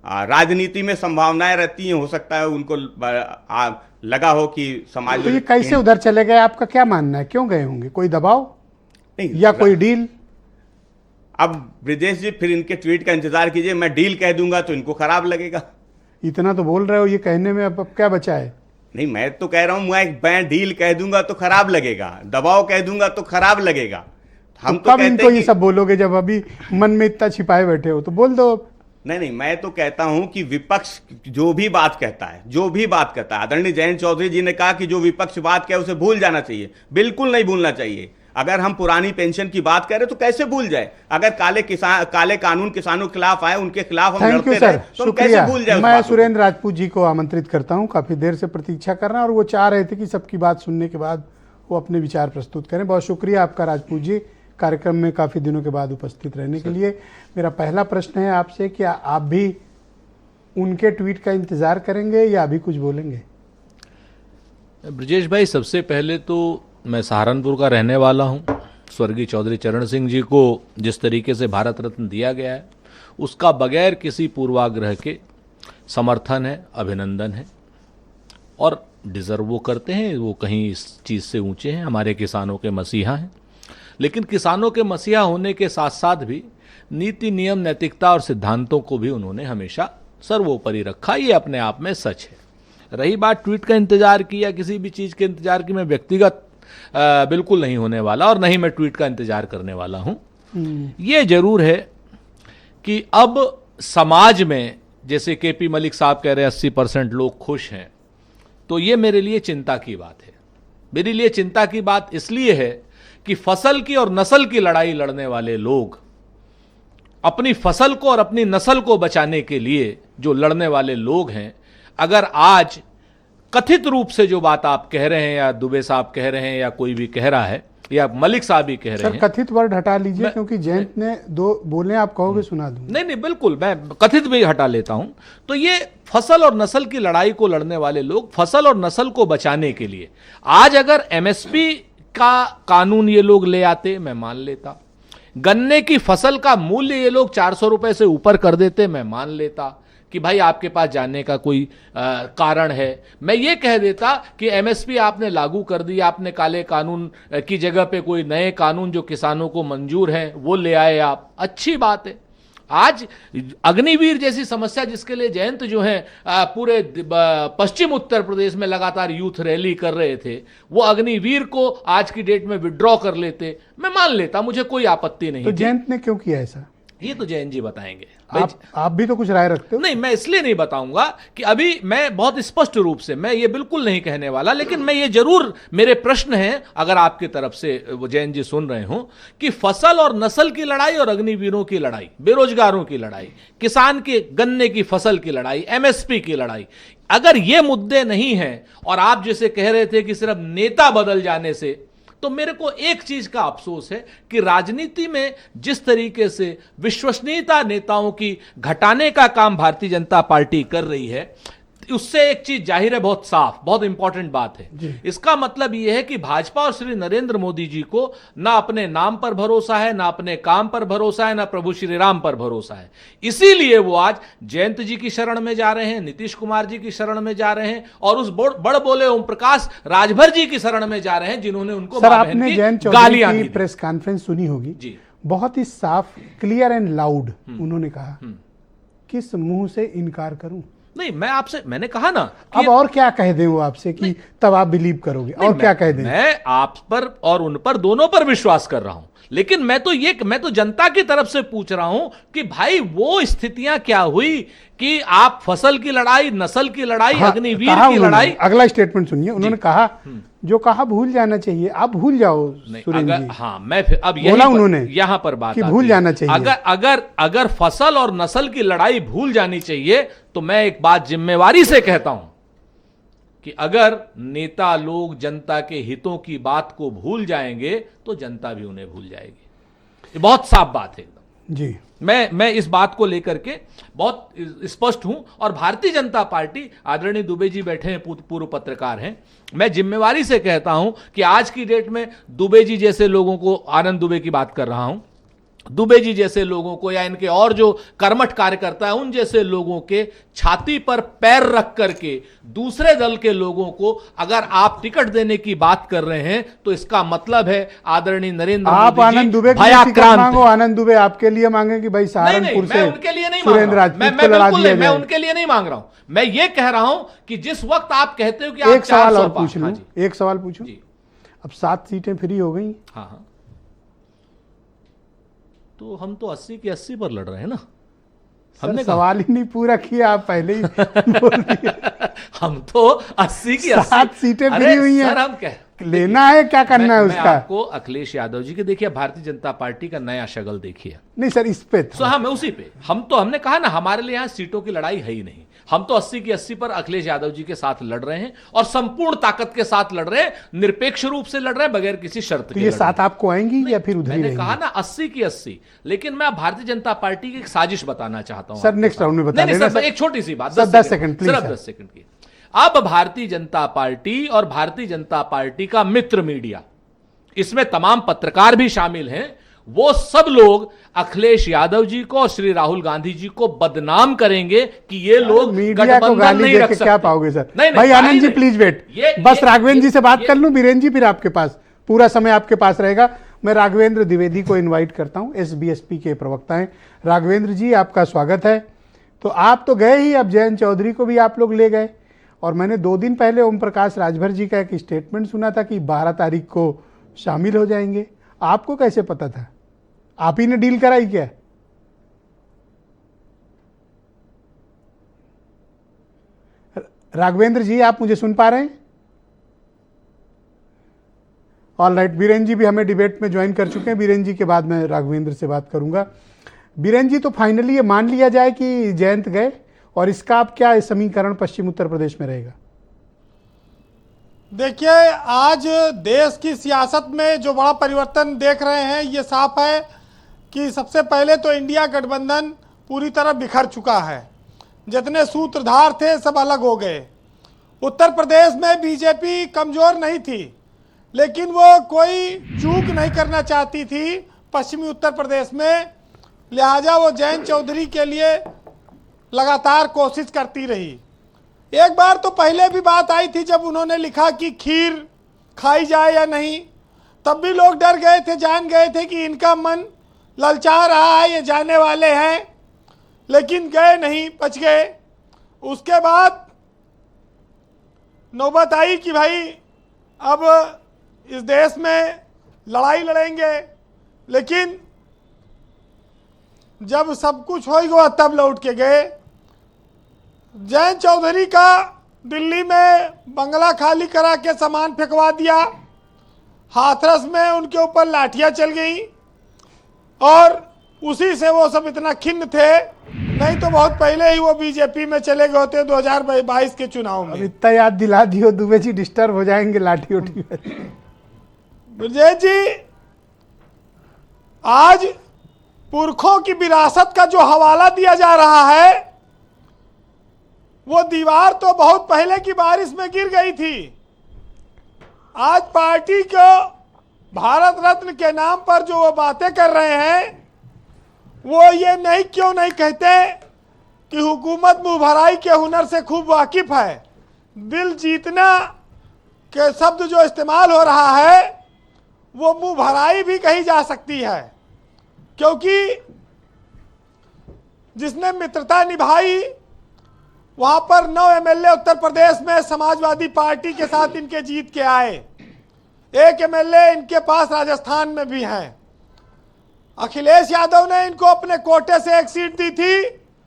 राजनीति में संभावनाएं रहती हैं, हो सकता है उनको लगा हो कि समाज तो ये कैसे उधर चले गए, आपका क्या मानना है? क्यों गए होंगे? कोई दबाव नहीं या कोई डील? अब ब्रिजेश जी फिर इनके ट्वीट का इंतजार कीजिए। मैं डील कह दूंगा तो इनको खराब लगेगा। इतना तो बोल रहे हो, ये कहने में अब क्या बचा है? नहीं, मैं तो कह रहा हूं, मैं डील कह दूंगा तो खराब लगेगा, दबाव कह दूंगा तो खराब लगेगा। हम तो कब कहते इनको हैं ये कि सब बोलोगे जब अभी मन में इतना छिपाए बैठे हो? तो बोल दो। नहीं, मैं तो कहता हूं कि विपक्ष जो भी बात कहता है, आदरणीय जयंत चौधरी जी ने कहा कि जो विपक्ष बात कहे उसे भूल जाना चाहिए। बिल्कुल नहीं भूलना चाहिए। अगर हम पुरानी पेंशन की बात करें तो कैसे भूल जाए? अगर काले कानून किसानों के खिलाफ आए, उनके खिलाफ हम थैंक यू लड़ते सर, रहे तो हम कैसे शुक्रिया। भूल जाए उस मैं बात को? सुरेंद्र राजपूत जी को आमंत्रित करता हूं, काफी देर से प्रतीक्षा कर रहे हैं और वो चाह रहे थे कि सबकी बात सुनने के बाद वो अपने विचार प्रस्तुत करें। बहुत शुक्रिया आपका राजपूत जी, कार्यक्रम में काफी दिनों के बाद उपस्थित रहने के लिए। मेरा पहला प्रश्न है आपसे, क्या आप भी उनके ट्वीट का इंतजार करेंगे या अभी कुछ बोलेंगे? ब्रजेश भाई, सबसे पहले तो मैं सहारनपुर का रहने वाला हूं। स्वर्गीय चौधरी चरण सिंह जी को जिस तरीके से भारत रत्न दिया गया है, उसका बगैर किसी पूर्वाग्रह के समर्थन है, अभिनंदन है, और डिज़र्व वो करते हैं। वो कहीं इस चीज़ से ऊंचे हैं, हमारे किसानों के मसीहा हैं। लेकिन किसानों के मसीहा होने के साथ साथ भी नीति, नियम, नैतिकता और सिद्धांतों को भी उन्होंने हमेशा सर्वोपरि रखा। ये अपने आप में सच है। रही बात ट्वीट का इंतजार की या किसी भी चीज़ के इंतजार की, मैं व्यक्तिगत बिल्कुल नहीं होने वाला और नहीं मैं ट्वीट का इंतजार करने वाला हूं। ये जरूर है कि अब समाज में, जैसे केपी मलिक साहब कह रहे हैं 80% लोग खुश हैं, तो ये मेरे लिए चिंता की बात है। मेरे लिए चिंता की बात इसलिए है कि फसल की और नस्ल की लड़ाई लड़ने वाले लोग, अपनी फसल को और अपनी नस्ल को बचाने के लिए जो लड़ने वाले लोग हैं, अगर आज कथित रूप से जो बात आप कह रहे हैं या दुबे साहब कह रहे हैं या कोई भी कह रहा है या मलिक साहब भी कह रहे सर, हैं, कथित वर्ड हटा लीजिए क्योंकि जयंत ने दो बोले, आप कहोगे सुना दूंगा। नहीं नहीं, बिल्कुल मैं कथित भी हटा लेता हूं। तो ये फसल और नस्ल की लड़ाई को लड़ने वाले लोग फसल और नस्ल को बचाने के लिए, आज अगर एमएसपी का कानून ये लोग ले आते, मैं मान लेता। गन्ने की फसल का मूल्य ये लोग 400 रुपए से ऊपर कर देते, मैं मान लेता कि भाई आपके पास जानने का कोई कारण है। मैं ये कह देता कि एमएसपी आपने लागू कर दी, आपने काले कानून की जगह पे कोई नए कानून जो किसानों को मंजूर हैं वो ले आए आप, अच्छी बात है। आज अग्निवीर जैसी समस्या जिसके लिए जयंत जो है पूरे पश्चिम उत्तर प्रदेश में लगातार यूथ रैली कर रहे थे, वो अग्निवीर को आज की डेट में विड्रॉ कर लेते, मैं मान लेता, मुझे कोई आपत्ति नहीं तो थी। जयंत ने क्यों किया ऐसा? ये तो जयंत जी बताएंगे। आप भी तो कुछ राय रखते हो। नहीं, मैं इसलिए नहीं बताऊंगा कि अभी मैं बहुत स्पष्ट रूप से मैं ये बिल्कुल नहीं कहने वाला, लेकिन मैं ये जरूर, मेरे प्रश्न हैं अगर आपकी तरफ से वो जयंत जी सुन रहे हो, कि फसल और नस्ल की लड़ाई और अग्निवीरों की लड़ाई, बेरोजगारों की लड़ाई, किसान के गन्ने की फसल की लड़ाई, एमएसपी की लड़ाई, अगर ये मुद्दे नहीं हैं और आप जैसे कह रहे थे कि सिर्फ नेता बदल जाने से, तो मेरे को एक चीज का अफसोस है कि राजनीति में जिस तरीके से विश्वसनीयता नेताओं की घटाने का काम भारतीय जनता पार्टी कर रही है, उससे एक चीज जाहिर है, बहुत साफ, बहुत इंपॉर्टेंट बात है। इसका मतलब यह है कि भाजपा और श्री नरेंद्र मोदी जी को ना अपने नाम पर भरोसा है, ना अपने काम पर भरोसा है, ना प्रभु श्री राम पर भरोसा है। इसीलिए वो आज जयंत जी की शरण में जा रहे हैं, नीतीश कुमार जी की शरण में जा रहे हैं, और उस बड़ बोले ओम प्रकाश राजभर जी की शरण में जा रहे हैं, जिन्होंने उनको सर, आपने जयंत चौधरी की प्रेस कॉन्फ्रेंस सुनी होगी जी, बहुत ही साफ, क्लियर एंड लाउड उन्होंने कहा, किस मुंह से इनकार करूं? नहीं, मैंने कहा ना, अब और क्या कह दें वो आपसे कि तब आप बिलीव करोगे? और क्या कह दें? मैं आप पर और उन पर, दोनों पर विश्वास कर रहा हूं, लेकिन मैं तो जनता की तरफ से पूछ रहा हूं कि भाई वो स्थितियां क्या हुई कि आप फसल की लड़ाई, नस्ल की लड़ाई, अग्निवीर की लड़ाई। अगला स्टेटमेंट सुनिए, उन्होंने कहा जो कहा भूल जाना चाहिए, आप भूल जाओ सुरेंद्र जी। हाँ, मैं फिर अब उन्होंने यहां पर बात कि भूल जाना चाहिए। अगर फसल और नस्ल की लड़ाई भूल जानी चाहिए, तो मैं एक बात जिम्मेवारी से कहता हूं कि अगर नेता लोग जनता के हितों की बात को भूल जाएंगे तो जनता भी उन्हें भूल जाएगी। ये बहुत साफ बात है एकदम जी। मैं इस बात को लेकर के बहुत स्पष्ट हूं, और भारतीय जनता पार्टी, आदरणीय दुबे जी बैठे हैं, पूर्व पत्रकार हैं, मैं जिम्मेवारी से कहता हूं कि आज की डेट में दुबे जी जैसे लोगों को, आनंद दुबे की बात कर रहा हूं, दुबे जी जैसे लोगों को, या इनके और जो कर्मठ कार्यकर्ता है, उन जैसे लोगों के छाती पर पैर रख करके दूसरे दल के लोगों को अगर आप टिकट देने की बात कर रहे हैं, तो इसका मतलब है आदरणीय नरेंद्र मोदी जी आप आनंद दुबे के लिए टिकट मांगो, आनंद दुबे आपके लिए मांगे कि भाई सहारनपुर से उनके लिए नहीं मांग रहा हूं, मैं उनके लिए नहीं मांग रहा हूं, मैं ये कह रहा हूं कि जिस वक्त आप कहते हो कि एक सवाल और पूछ लूं, एक सवाल पूछूं, अब 7 सीटें फ्री हो गई। हाँ, तो हम तो 80 की 80 पर लड़ रहे हैं ना। हमने सवाल ही नहीं पूरा किया, आप पहले ही बोल दिए। हम तो 80 की 80 7 सीटें फ्री हुई हैं। सर, हम क्या लेना है, क्या करना है उसका? आपको अखिलेश यादव जी के देखिए, भारतीय जनता पार्टी का नया शगल देखिए। नहीं सर, इस पे हाँ, मैं उसी पे, हमने कहा ना, हमारे लिए यहां सीटों की लड़ाई है ही नहीं। हम तो 80 की 80 पर अखिलेश यादव जी के साथ लड़ रहे हैं, और संपूर्ण ताकत के साथ लड़ रहे हैं, निरपेक्ष रूप से लड़ रहे हैं, बगैर किसी शर्त के। ये 7 आपको आएंगी या फिर उधर ही मैंने कहा ना 80 की 80, लेकिन मैं भारतीय जनता पार्टी की एक साजिश बताना चाहता हूं सर। नेक्स्ट राउंड में बता देना। एक छोटी सी बात, 10 सेकंड प्लीज, सिर्फ 10 सेकंड की। अब भारतीय जनता पार्टी और भारतीय जनता पार्टी का मित्र मीडिया, इसमें तमाम पत्रकार भी शामिल हैं, वो सब लोग अखिलेश यादव जी को और श्री राहुल गांधी जी को बदनाम करेंगे कि ये लोग मीडिया को गाली नहीं दे रख के सकते। क्या पाओगे सर? नहीं, भाई आनंद जी प्लीज वेट, बस राघवेंद्र जी से बात कर लूं, बीरेन जी फिर आपके पास पूरा समय आपके पास रहेगा। मैं राघवेंद्र द्विवेदी को इनवाइट करता हूं, एसबीएसपी के प्रवक्ता हैं। राघवेंद्र जी, आपका स्वागत है। तो आप तो गए ही, अब जयंत चौधरी को भी आप लोग ले गए, और मैंने 2 दिन पहले ओम प्रकाश राजभर जी का एक स्टेटमेंट सुना था कि 12 तारीख को शामिल हो जाएंगे। आपको कैसे पता था? आप ही ने डील कराई क्या? राघवेंद्र जी, आप मुझे सुन पा रहे हैं? ऑल राइट, बीरेन जी भी हमें डिबेट में ज्वाइन कर चुके हैं। बीरेन जी के बाद मैं राघवेंद्र से बात करूंगा। बीरेन जी, तो फाइनली ये मान लिया जाए कि जयंत गए, और इसका अब क्या समीकरण पश्चिम उत्तर प्रदेश में रहेगा? देखिए, आज देश की सियासत में जो बड़ा परिवर्तन देख रहे हैं, ये साफ है कि सबसे पहले तो इंडिया गठबंधन पूरी तरह बिखर चुका है। जितने सूत्रधार थे सब अलग हो गए। उत्तर प्रदेश में बीजेपी कमज़ोर नहीं थी, लेकिन वो कोई चूक नहीं करना चाहती थी पश्चिमी उत्तर प्रदेश में, लिहाजा वो जयंत चौधरी के लिए लगातार कोशिश करती रही। एक बार तो पहले भी बात आई थी जब उन्होंने लिखा कि खीर खाई जाए या नहीं, तब भी लोग डर गए थे, जान गए थे कि इनका मन ललचा रहा है, ये जाने वाले हैं। लेकिन गए नहीं, बच गए। उसके बाद नौबत आई कि भाई अब इस देश में लड़ाई लड़ेंगे, लेकिन जब सब कुछ हो गया तब लौट के गए। जयंत चौधरी का दिल्ली में बंगला खाली करा के सामान फेंकवा दिया, हाथरस में उनके ऊपर लाठियां चल गई और उसी से वो सब इतना खिन्न थे, नहीं तो बहुत पहले ही वो बीजेपी में चले गए होते 2022 के चुनाव अब में। इतना याद दिला दियो, दुबे जी डिस्टर्ब हो जाएंगे लाठी उठी में। ब्रजेश जी, आज पुरखों की विरासत का जो हवाला दिया जा रहा है, वो दीवार तो बहुत पहले की बारिश में गिर गई थी। आज पार्टी को भारत रत्न के नाम पर जो वो बातें कर रहे हैं, वो ये क्यों नहीं कहते कि हुकूमत मुंह भराई के हुनर से खूब वाकिफ है। दिल जीतना के शब्द जो इस्तेमाल हो रहा है, वो मुंह भराई भी कही जा सकती है, क्योंकि जिसने मित्रता निभाई, वहां पर 9 एमएलए उत्तर प्रदेश में समाजवादी पार्टी के साथ इनके जीत के आए। 1 एमएलए इनके पास राजस्थान में भी हैं। अखिलेश यादव ने इनको अपने कोटे से 1 सीट दी थी,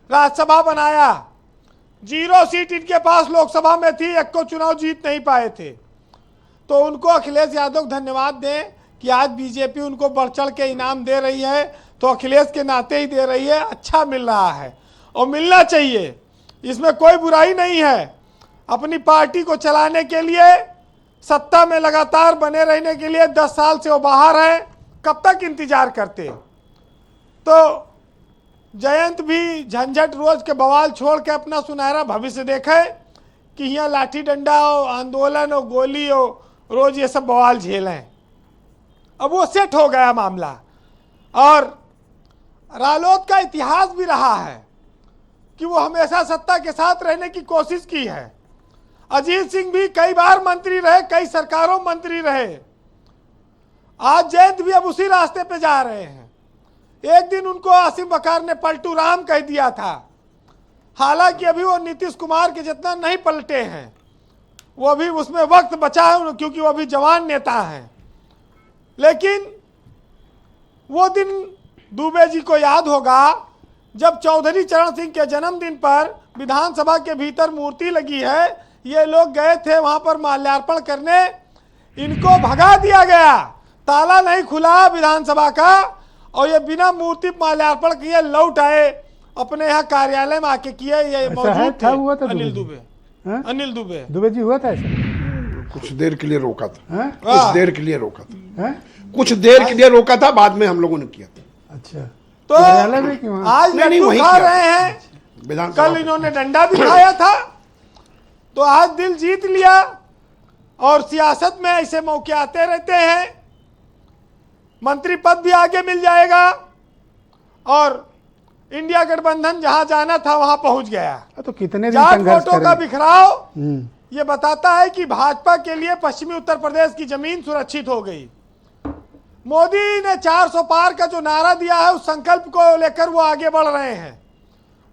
राज्यसभा बनाया। 0 सीट इनके पास लोकसभा में थी, 1 को चुनाव जीत नहीं पाए थे। तो उनको अखिलेश यादव धन्यवाद दें कि आज बीजेपी उनको बढ़ चढ़ के इनाम दे रही है, तो अखिलेश के नाते ही दे रही है। अच्छा मिल रहा है और मिलना चाहिए, इसमें कोई बुराई नहीं है। अपनी पार्टी को चलाने के लिए, सत्ता में लगातार बने रहने के लिए 10 साल से वो बाहर है, कब तक इंतजार करते। तो जयंत भी झंझट रोज के बवाल छोड़ के अपना सुनहरा भविष्य देखे कि यहाँ लाठी डंडा और आंदोलन और गोली और रोज ये सब बवाल झेलें। अब वो सेट हो गया मामला। और रालोद का इतिहास भी रहा है कि वो हमेशा सत्ता के साथ रहने की कोशिश की है। अजीत सिंह भी कई बार मंत्री रहे, कई सरकारों मंत्री रहे। आज जयंत भी अब उसी रास्ते पे जा रहे हैं। एक दिन उनको आसिम बकार ने पलटू राम कह दिया था, हालांकि अभी वो नीतीश कुमार के जितना नहीं पलटे हैं, वो भी उसमें वक्त बचा है क्योंकि वो अभी जवान नेता हैं। लेकिन वो दिन दुबे जी को याद होगा जब चौधरी चरण सिंह के जन्मदिन पर विधानसभा के भीतर मूर्ति लगी है, ये लोग गए थे वहां पर माल्यार्पण करने, इनको भगा दिया गया, ताला नहीं खुला विधानसभा का और ये बिना मूर्ति माल्यार्पण किए लौट आए अपने यहाँ कार्यालय में आके किए। ये मौजूद थे हुआ था अनिल दुबे। अनिल दुबे दुबे जी हुआ था ऐसा? कुछ देर के लिए रोका था, हैं? कुछ देर के लिए रोका था, हैं? कुछ देर के लिए रोका था, बाद में हम लोगों ने किया था। अच्छा, तो कार्यालय में क्यों? आज नहीं, लड्डू वहीं खा किया। रहे हैं, विधानसभा कल इन्होंने डंडा भी खाया था। तो आज दिल जीत लिया और सियासत में ऐसे मौके आते रहते हैं। मंत्री पद भी आगे मिल जाएगा और इंडिया गठबंधन जहां जाना था वहां पहुंच गया। तो कितने दिन जाट संघर्ष वोटों का करें? बिखराव ये बताता है कि भाजपा के लिए पश्चिमी उत्तर प्रदेश की जमीन सुरक्षित हो गई। मोदी ने 400 पार का जो नारा दिया है, उस संकल्प को लेकर वो आगे बढ़ रहे हैं।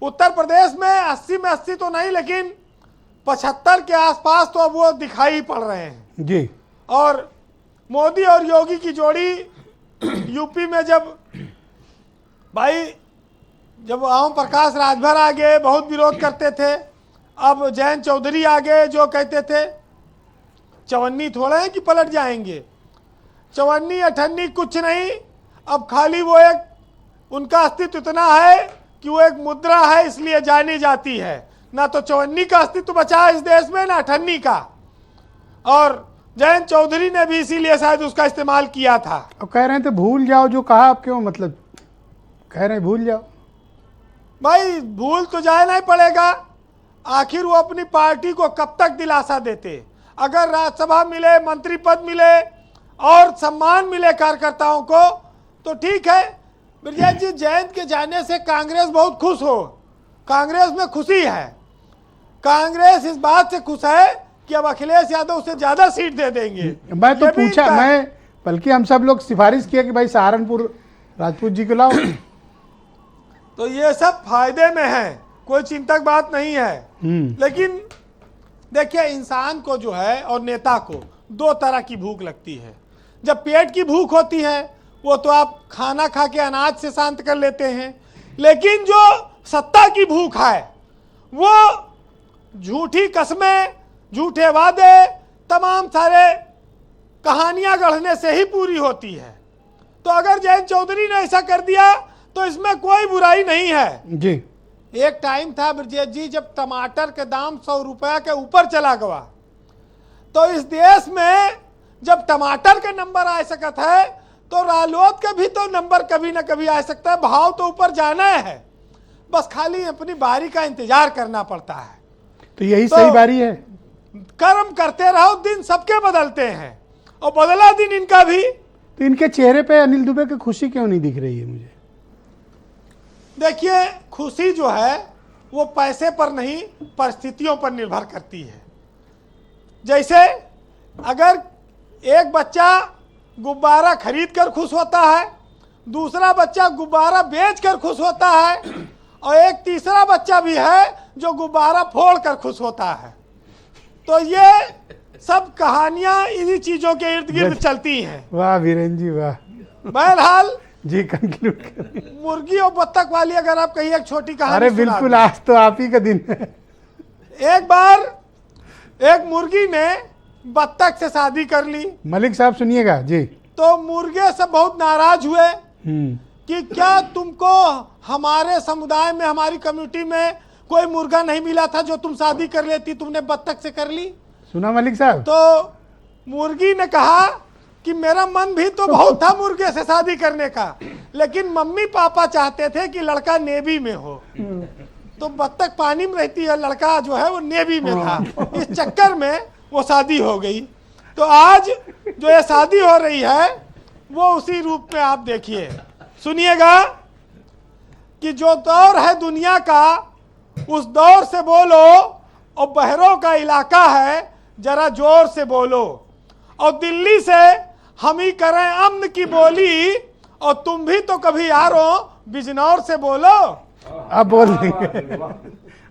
उत्तर प्रदेश में 80 में 80 तो नहीं, लेकिन 75 के आसपास तो अब वो दिखाई पड़ रहे हैं जी। और मोदी और योगी की जोड़ी यूपी में जब ओम प्रकाश राजभर आ गए, बहुत विरोध करते थे। अब जयंत चौधरी आ गए जो कहते थे चवन्नी थोड़ा है कि पलट जाएंगे, चवन्नी अठन्नी कुछ नहीं। अब खाली वो एक उनका अस्तित्व इतना है कि वो एक मुद्रा है, इसलिए जानी जाती है। ना तो चवन्नी का अस्तित्व बचा है इस देश में, ना अठन्नी का। और जयंत चौधरी ने भी इसीलिए शायद उसका इस्तेमाल किया था। अब कह रहे थे भूल जाओ जो कहा, आप क्यों मतलब कह रहे हैं भूल जाओ? भाई भूल तो जाए नहीं पड़ेगा, आखिर वो अपनी पार्टी को कब तक दिलासा देते। अगर राज्यसभा मिले, मंत्री पद मिले और सम्मान मिले कार्यकर्ताओं को तो ठीक है। ब्रजेश जी, जयंत के जाने से कांग्रेस बहुत खुश हो, कांग्रेस में खुशी है। कांग्रेस इस बात से खुश है कि अब अखिलेश यादव से ज्यादा सीट दे देंगे। मैं तो ये भी पूछा, मैं बल्कि हम सब लोग सिफारिश किया कि भाई सहारनपुर राजपूत जी को लाओ। तो ये सब फायदे में है, कोई चिंतक बात नहीं है। लेकिन देखिए, इंसान को जो है और नेता को दो तरह की भूख लगती है। जब पेट की भूख होती है वो तो आप खाना खा के अनाज से शांत कर लेते हैं, लेकिन जो सत्ता की भूख है वो झूठी कस्में, झूठे वादे, तमाम सारे कहानियां गढ़ने से ही पूरी होती है। तो अगर जयंत चौधरी ने ऐसा कर दिया तो इसमें कोई बुराई नहीं है जी। एक टाइम था ब्रजेश जी जब टमाटर के दाम 100 रुपया के ऊपर चला गया, तो इस देश में जब टमाटर के नंबर आ सकता है तो रालोद के भी तो नंबर कभी ना कभी आ सकता है। भाव तो ऊपर जाना है, बस खाली अपनी बारी का इंतजार करना पड़ता है। तो यही तो सही बारी है। कर्म करते रहो, दिन सबके बदलते हैं और बदला दिन इनका भी। तो इनके चेहरे पे अनिल दुबे की खुशी क्यों नहीं दिख रही है मुझे? देखिए, खुशी जो है वो पैसे पर नहीं, परिस्थितियों पर निर्भर करती है। जैसे अगर एक बच्चा गुब्बारा खरीद कर खुश होता है, दूसरा बच्चा गुब्बारा बेच कर खुश होता है, और एक तीसरा बच्चा भी है जो गुब्बारा फोड़ कर खुश होता है। तो ये सब कहानियां इन्हीं चीजों के इर्द गिर्द चलती हैं। वाह वीरेन जी वाह। बहरहाल जी कंक्लूड करें। मुर्गी और बत्तख वाली अगर आप कहिए एक छोटी कहानी अरे सुना बिल्कुल, दूं। आज तो आप ही का दिन है। एक बार एक मुर्गी ने बत्तख से शादी कर ली, मलिक साहब सुनिएगा जी। तो मुर्गे सब बहुत नाराज हुए कि क्या तुमको हमारे समुदाय में, हमारी कम्युनिटी में कोई मुर्गा नहीं मिला था जो तुम शादी कर लेती, तुमने बत्तख से कर ली। सुना मलिक साहब? तो मुर्गी ने कहा कि मेरा मन भी तो बहुत था मुर्गे से शादी करने का, लेकिन मम्मी पापा चाहते थे कि लड़का नेवी में हो, तो बत्तख पानी में रहती है, लड़का जो है वो नेवी में था। इस चक्कर में वो शादी हो गई। तो आज जो ये शादी हो रही है वो उसी रूप में आप देखिए, सुनिएगा कि जो दौर है दुनिया का उस दौर से बोलो, और बहरों का इलाका है जरा जोर से बोलो, और दिल्ली से हम ही करें अमन की बोली, और तुम भी तो कभी यारो बिजनौर से बोलो। अब बोल देंगे।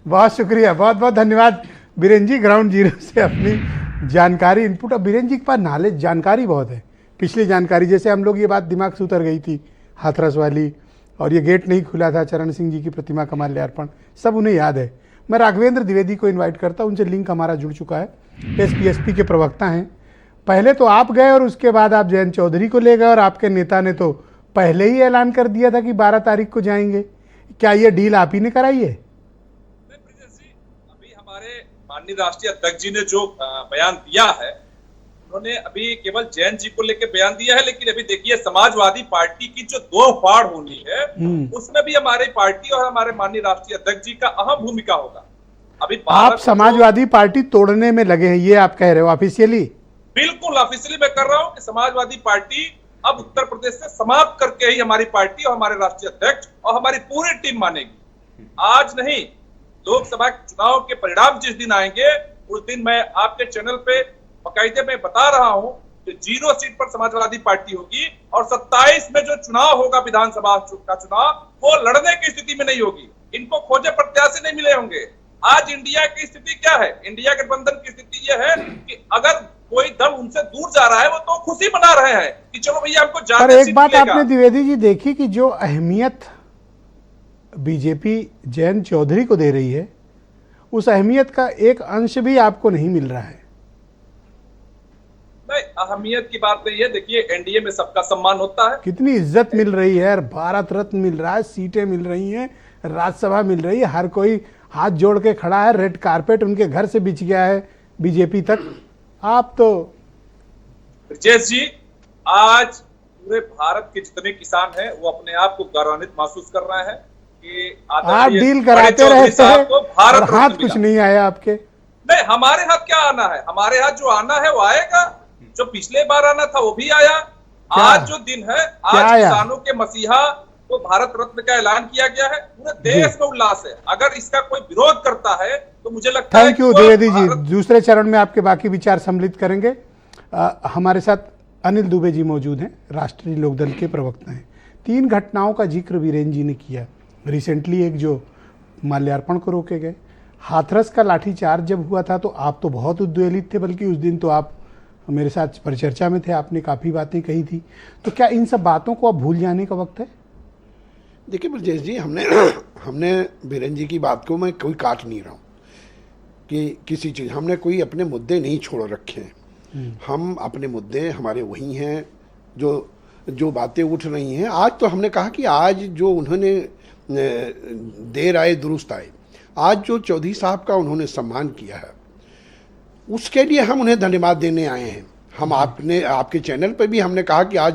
बहुत शुक्रिया, बहुत बहुत धन्यवाद बीरेन जी, ग्राउंड जीरो से अपनी जानकारी इनपुट। अब बीरेन जी के पास नॉलेज, जानकारी बहुत है, पिछली जानकारी। जैसे हम लोग, ये बात दिमाग से उतर गई थी हाथरस वाली, और ये गेट नहीं खुला था चरण सिंह जी की प्रतिमा का माल्यार्पण, सब उन्हें याद है। मैं राघवेंद्र द्विवेदी को इनवाइट करता हूं, उनसे लिंक हमारा जुड़ चुका है, एसपीएसपी के प्रवक्ता हैं। पहले तो आप गए और उसके बाद आप जयंत चौधरी को ले गए, और आपके नेता ने तो पहले ही ऐलान कर दिया था कि 12 तारीख को जाएंगे। क्या ये डील आप ही ने कराई है? अभी हमारे माननीय राष्ट्रीय अध्यक्ष जी ने जो बयान दिया है, उन्होंने अभी केवल जयंत जी को लेकर बयान दिया है, लेकिन अभी देखिए समाजवादी पार्टी की जो दो फाड़ होनी है उसमें भी हमारी पार्टी और हमारे माननीय राष्ट्रीय अध्यक्ष जी का अहम भूमिका होगा। अभी आप समाजवादी पार्टी तोड़ने में लगे हैं, ये आप कह रहे हो ऑफिशियली? बिल्कुल ऑफिशियली मैं कर रहा हूं कि समाजवादी पार्टी अब उत्तर प्रदेश से समाप्त करके ही हमारी पार्टी और हमारे राष्ट्रीय अध्यक्ष और हमारी पूरी टीम मानेगी। आज नहीं, लोकसभा चुनाव के परिणाम जिस दिन आएंगे उस दिन मैं आपके चैनल पे बाकायदे में बता रहा हूं कि 0 सीट पर समाजवादी पार्टी होगी, और 27 में जो चुनाव होगा विधानसभा का चुनाव, वो लड़ने की स्थिति में नहीं होगी। इनको खोजे प्रत्याशी नहीं मिले होंगे। आज इंडिया की स्थिति क्या है? इंडिया गठबंधन की स्थिति यह है कि अगर कोई दल उनसे दूर जा रहा है वो तो खुशी मना रहे हैं कि चलो भैया हमको पर एक बात आपने द्विवेदी जी देखी कि जो अहमियत बीजेपी जयंत चौधरी को दे रही है, उस अहमियत का एक अंश भी आपको नहीं मिल रहा है। नहीं, अहमियत की बात नहीं है। देखिए, एनडीए में सबका सम्मान होता है। कितनी इज्जत मिल रही है, भारत रत्न मिल रहा है, सीटें मिल रही हैं, राज्यसभा मिल रही है, हर कोई हाथ जोड़ के खड़ा है, रेड कारपेट उनके घर से बिछ गया है बीजेपी तक। आप तो ब्रजेश जी, आज पूरे भारत के जितने किसान हैं वो अपने आप को गौरवान्वित महसूस कर रहे हैं कि आप डील कराते रहते हैं और हाथ कुछ नहीं आया आपके। नहीं, हमारे हाथ क्या आना है? हमारे हाथ जो आना है वो आएगा। जो पिछले बार आना था वो भी आया। आज जो दिन है, आज किसानों के मसीहा को भारत रत्न का ऐलान किया गया है। पूरे देश में उल्लास है। अगर इसका कोई विरोध करता है तो मुझे लगता है। Thank you Dwivedi ji. दूसरे चरण में आपके बाकी विचार सम्मिलित करेंगे। हमारे साथ अनिल दुबे जी मौजूद हैं, राष्ट्रीय लोकदल के प्रवक्ता हैं। 3 घटनाओं का जिक्र वीरेन जी ने किया। रिसेंटली एक जो माल्यार्पण को रोके गए, हाथरस का लाठीचार्ज जब हुआ था तो आप तो बहुत उद्वेलित थे, बल्कि उस दिन तो आप मेरे साथ परिचर्चा में थे, आपने काफ़ी बातें कही थी। तो क्या इन सब बातों को अब भूल जाने का वक्त है? देखिए ब्रजेश जी, हमने बीरेन जी की बात को मैं कोई काट नहीं रहा हूँ कि किसी चीज़, हमने कोई अपने मुद्दे नहीं छोड़ रखे हैं। हम अपने मुद्दे हमारे वही हैं जो बातें उठ रही हैं। आज तो हमने कहा कि आज जो उन्होंने देर आए दुरुस्त आए, आज जो चौधरी साहब का उन्होंने सम्मान किया है उसके लिए हम उन्हें धन्यवाद देने आए हैं। हम आपके चैनल पर भी हमने कहा कि आज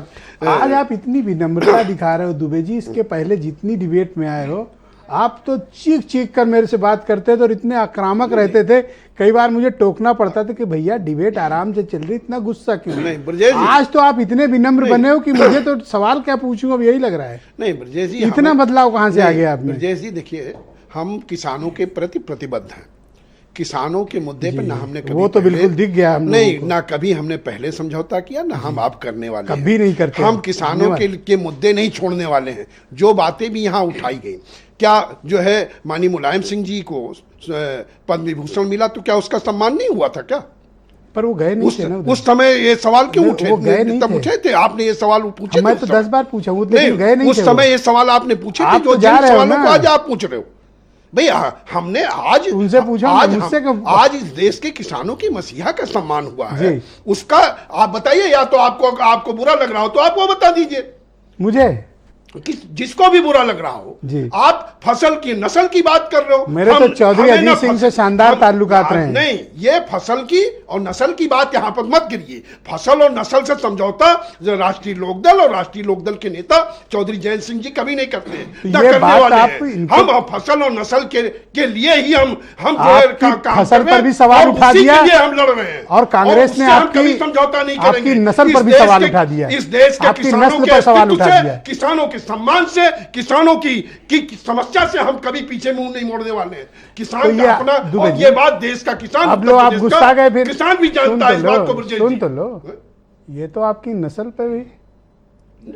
आप इतनी विनम्रता दिखा रहे हो दुबे जी, इसके पहले जितनी डिबेट में आए हो आप तो चीख चीख कर मेरे से बात करते थे और इतने आक्रामक रहते थे, कई बार मुझे टोकना पड़ता था कि भैया डिबेट आराम से चल रही, इतना गुस्सा क्यों? नहीं ब्रजेश जी, आज तो आप इतने विनम्र बने हो कि मुझे तो सवाल क्या पूछूं अब यही लग रहा है। नहीं ब्रजेश जी, इतना बदलाव कहाँ से आ गया आपने? ब्रजेश जी देखिए, हम किसानों के प्रति प्रतिबद्ध हैं। किसानों के मुद्दे पर ना हमने कभी वो तो बिल्कुल दिख गया हम नहीं, ना कभी हमने पहले समझौता किया, ना हम आप करने वाले कभी नहीं करते। हम किसानों के मुद्दे नहीं छोड़ने वाले हैं। जो बातें भी यहाँ उठाई गई, क्या जो है माननीय मुलायम सिंह जी को पद्म विभूषण मिला तो क्या उसका सम्मान नहीं हुआ था क्या? पर वो गए नहीं थे ना उस समय ये सवाल क्यों उठे? वो गए नहीं तब उठे थे, आपने ये सवाल पूछे? मैं तो 10 बार पूछा हूँ, लेकिन गए नहीं उस थे। समय ये सवाल आपने पूछे थे, जो जिन सवालों को आज आप पूछ रहे हो। भैया हमने आज उनसे पूछा, आज इस देश के किसानों की मसीहा का सम्मान हुआ है, उसका आप बताइए। या तो आपको बुरा लग रहा हो तो आप वो बता दीजिए मुझे, जिसको भी बुरा लग रहा हो। आप फसल की नस्ल की बात कर रहे हो। मेरे तो चौधरी अजीत सिंह से शानदार ताल्लुकात रहे हैं। नहीं, ये फसल की और नस्ल की बात यहाँ पर मत करिए। फसल और नस्ल से समझौता राष्ट्रीय लोकदल और राष्ट्रीय लोकदल के नेता चौधरी जयंत सिंह जी कभी नहीं करते हैं, न करने वाले हैं। हम फसल और नस्ल के लिए ही हम फसल पर भी सवाल उठा दिया, हम लड़ रहे हैं। और कांग्रेस ने आपकी समझौता नहीं करेंगे। नस्ल पर भी सवाल उठा दिया, इस देश के किसानों के सवाल उठा दिया, किसानों के सम्मान से, किसानों की समस्या से हम कभी पीछे मुंह नहीं मोड़ने वाले हैं। किसान का अपना, और ये बात देश का किसान, अब लो आप गुस्सा गए, फिर किसान भी जानता है इस बात को। सुन तो लो, ये तो आपकी नस्ल पे भी,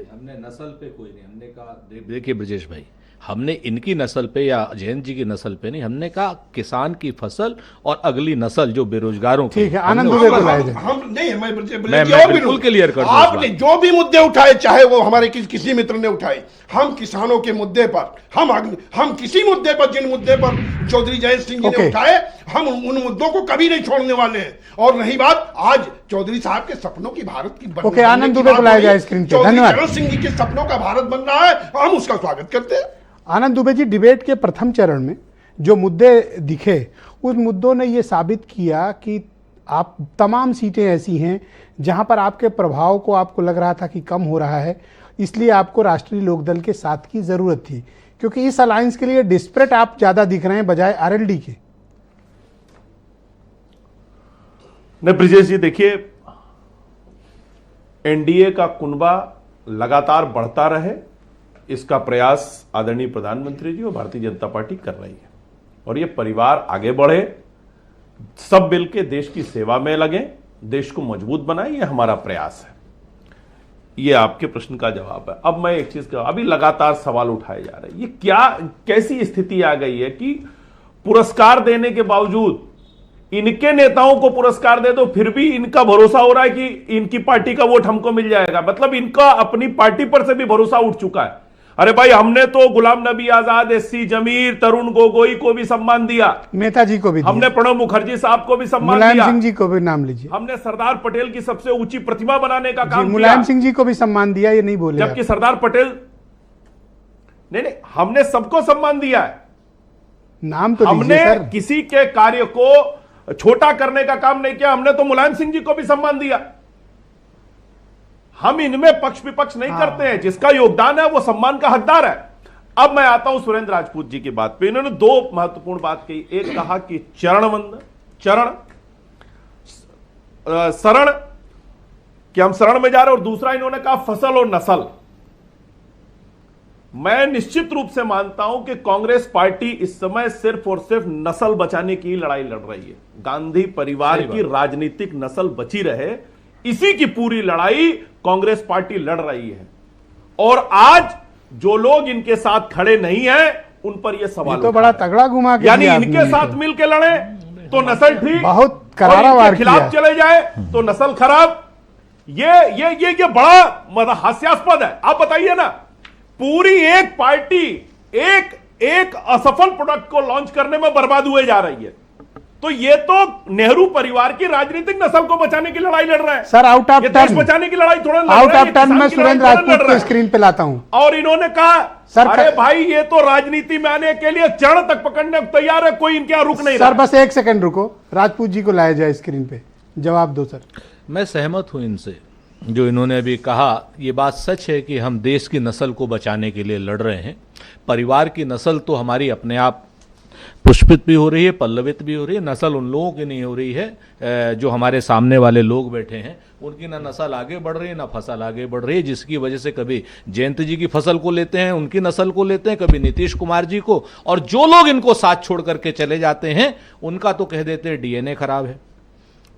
हमने नस्ल पे कोई नहीं, हमने कहा देखिए ब्रजेश भाई, हमने इनकी नस्ल पे या जयंत जी की नस्ल पे नहीं, हमने कहा किसान की फसल और अगली नस्ल जो बेरोजगारों की। ठीक है, आनंद दुबे को लाए थे। हम नहीं, मैं बिल्कुल क्लियर कर दूं। आपने जो भी मुद्दे उठाए, चाहे वो हमारे किसी मित्र ने उठाए, हम किसानों के मुद्दे पर, हम किसी मुद्दे पर, जिन मुद्दे पर चौधरी जयंत सिंह जी ने उठाए, हम उन मुद्दों को कभी नहीं छोड़ने वाले हैं। और रही बात आज चौधरी साहब के सपनों की, भारत की, आनंद दुबे को लाया जाए स्क्रीन पे। धन्यवाद। चरण सिंह जी के सपनों का भारत बन रहा है, हम उसका स्वागत करते हैं। आनंद दुबे जी, डिबेट के प्रथम चरण में जो मुद्दे दिखे, उन मुद्दों ने ये साबित किया कि आप तमाम सीटें ऐसी हैं जहां पर आपके प्रभाव को आपको लग रहा था कि कम हो रहा है, इसलिए आपको राष्ट्रीय लोकदल के साथ की जरूरत थी, क्योंकि इस अलायंस के लिए डिस्परेट आप ज्यादा दिख रहे हैं बजाय आरएलडी के। नहीं ब्रजेश जी, देखिए, एनडीए का कुनबा लगातार बढ़ता रहे, इसका प्रयास आदरणीय प्रधानमंत्री जी और भारतीय जनता पार्टी कर रही है, और ये परिवार आगे बढ़े, सब मिलकर देश की सेवा में लगे, देश को मजबूत बनाए, ये हमारा प्रयास है। ये आपके प्रश्न का जवाब है। अब मैं एक चीज का, अभी लगातार सवाल उठाए जा रहे हैं, ये कैसी स्थिति आ गई है कि पुरस्कार देने के बावजूद, इनके नेताओं को पुरस्कार दे दो फिर भी इनका भरोसा हो रहा है कि इनकी पार्टी का वोट हमको मिल जाएगा। मतलब इनका अपनी पार्टी पर से भी भरोसा उठ चुका है। अरे भाई, हमने तो गुलाम नबी आजाद, एससी जमीर, तरुण गोगोई को भी सम्मान दिया, नेताजी को भी दिया, हमने प्रणब मुखर्जी साहब को भी सम्मान दिया, मुलायम सिंह जी को भी नाम लीजिए, हमने सरदार पटेल की सबसे ऊंची प्रतिमा बनाने का काम किया, मुलायम सिंह जी को भी सम्मान दिया, ये नहीं बोले, जबकि सरदार पटेल, नहीं, हमने सबको सम्मान दिया है। नाम तो हमने सर। किसी के कार्य को छोटा करने का काम नहीं किया, हमने तो मुलायम सिंह जी को भी सम्मान दिया। हम इनमें पक्ष विपक्ष नहीं करते हैं, जिसका योगदान है वो सम्मान का हकदार है। अब मैं आता हूं सुरेंद्र राजपूत जी की बात पे। इन्होंने दो महत्वपूर्ण बात कही, एक कहा कि शरण कि हम शरण में जा रहे हैं, और दूसरा इन्होंने कहा फसल और नस्ल। मैं निश्चित रूप से मानता हूं कि कांग्रेस पार्टी इस समय सिर्फ और सिर्फ नस्ल बचाने की लड़ाई लड़ रही है। गांधी परिवार की राजनीतिक नस्ल बची रहे, इसी की पूरी लड़ाई कांग्रेस पार्टी लड़ रही है। और आज जो लोग इनके साथ खड़े नहीं हैं उन पर ये सवाल तो बड़ा तगड़ा घुमा के यानी दिया आपने इनके साथ मिलके लड़े तो नस्ल ठीक, बहुत करारा वार किया। खिलाफ चले जाए तो नस्ल खराब। ये बड़ा हास्यास्पद है। आप बताइए ना, पूरी एक पार्टी एक असफल प्रोडक्ट को लॉन्च करने में बर्बाद हुए जा रही है। तो ये तो नेहरू परिवार की राजनीतिक नस्ल को बचाने की लड़ाई लड़ रहा है सर। आउट ऑफ टर्न बचाने की लड़ाई थोड़ा आउट ऑफ टर्न में सुरेंद्र राजपूत को स्क्रीन पे लाता हूं। और इन्होंने कहा सर, अरे भाई ये तो राजनीति में आने के लिए चरण तक पकड़ने को तैयार है, कोई इनके यहां रुक नहीं रहा। सर बस एक सेकंड रुको, राजपूत जी को लाया जाए स्क्रीन पे, जवाब दो सर। मैं सहमत हूं इनसे, जो इन्होंने अभी कहा। ये बात सच है कि हम देश की नस्ल को बचाने के लिए लड़ रहे हैं। परिवार की नस्ल तो हमारी अपने आप पुष्पित भी हो रही है, पल्लवित भी हो रही है। नस्ल उन लोगों की नहीं हो रही है जो हमारे सामने वाले लोग बैठे हैं, उनकी ना नस्ल आगे बढ़ रही है ना फसल आगे बढ़ रही है, जिसकी वजह से कभी जयंत जी की फसल को लेते हैं, उनकी नस्ल को लेते हैं, कभी नीतीश कुमार जी को, और जो लोग इनको साथ छोड़ करके चले जाते हैं उनका तो कह देते हैं डीएनए खराब है।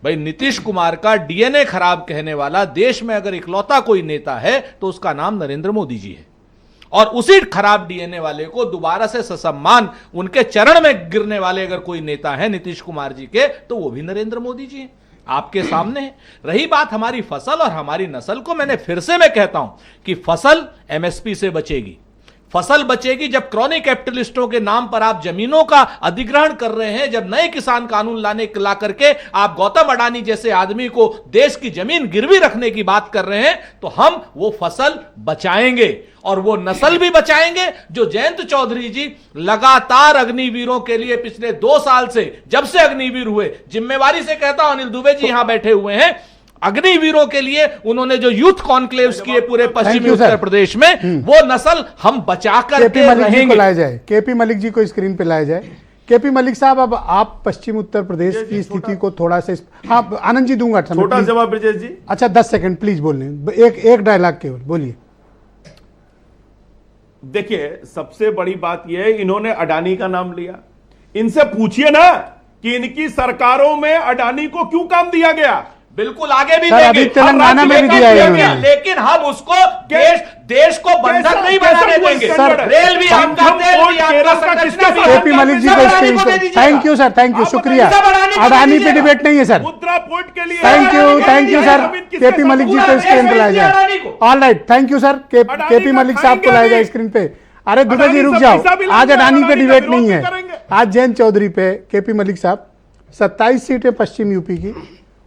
भाई नीतीश कुमार का डीएनए खराब कहने वाला देश में अगर इकलौता कोई नेता है तो उसका नाम नरेंद्र मोदी जी है। और उसी खराब डीएनए वाले को दोबारा से ससम्मान उनके चरण में गिरने वाले अगर कोई नेता है नीतीश कुमार जी के, तो वो भी नरेंद्र मोदी जी हैं, आपके सामने है। रही बात हमारी फसल और हमारी नस्ल को, मैंने फिर से मैं कहता हूं कि फसल एमएसपी से बचेगी। फसल बचेगी जब क्रॉनिक कैपिटलिस्टों के नाम पर आप जमीनों का अधिग्रहण कर रहे हैं, जब नए किसान कानून ला करके आप गौतम अडानी जैसे आदमी को देश की जमीन गिरवी रखने की बात कर रहे हैं, तो हम वो फसल बचाएंगे और वो नस्ल भी बचाएंगे। जो जयंत चौधरी जी लगातार अग्निवीरों के लिए पिछले 2 साल से, जब से अग्निवीर हुए, जिम्मेवारी से कहता हूं, अनिल दुबे जी यहां बैठे हुए हैं, अग्निवीरों के लिए उन्होंने जो यूथ कॉन्क्लेव्स किए पूरे पश्चिमी उत्तर प्रदेश में, वो नस्ल हम बचा कर केपी मलिक जी को लाया जाए, केपी मलिक जी को स्क्रीन पे लाया जाए। केपी मलिक साहब, अब आप पश्चिम उत्तर प्रदेश की स्थिति को थोड़ा से, हाँ आनंद जी दूंगा छोटा जवाब ब्रजेश जी। अच्छा 10 सेकंड प्लीज बोलने, एक डायलॉग केवल बोलिए। देखिए सबसे बड़ी बात यह है, इन्होंने अडानी का नाम लिया। इनसे पूछिए ना कि इनकी सरकारों में अडानी को क्यों काम दिया गया। बिल्कुल आगे भी सर, देंगे, अभी तेलंगाना में भी दिया है इन्होंने। लेकिन हम उसको देश को बंधक नहीं बनाने देंगे। सर, रेल भी आपका, तेल भी आपका, संरचना भी केपी मलिक जी को स्क्रीन पे, thank you sir, thank you, शुक्रिया। अडानी पे डिबेट नहीं है सर, मुद्रा पोर्ट के लिए thank you sir. KP Malik ji को स्क्रीन पे लाया जाए। All right, thank you sir. KP Malik साहब को लाया जाए स्क्रीन पे। अरे दुबे जी रुक जाओ, आज अडानी पे डिबेट नहीं है, आज जयंत चौधरी पे। केपी मलिक साहब, 27 सीटें पश्चिम यूपी की,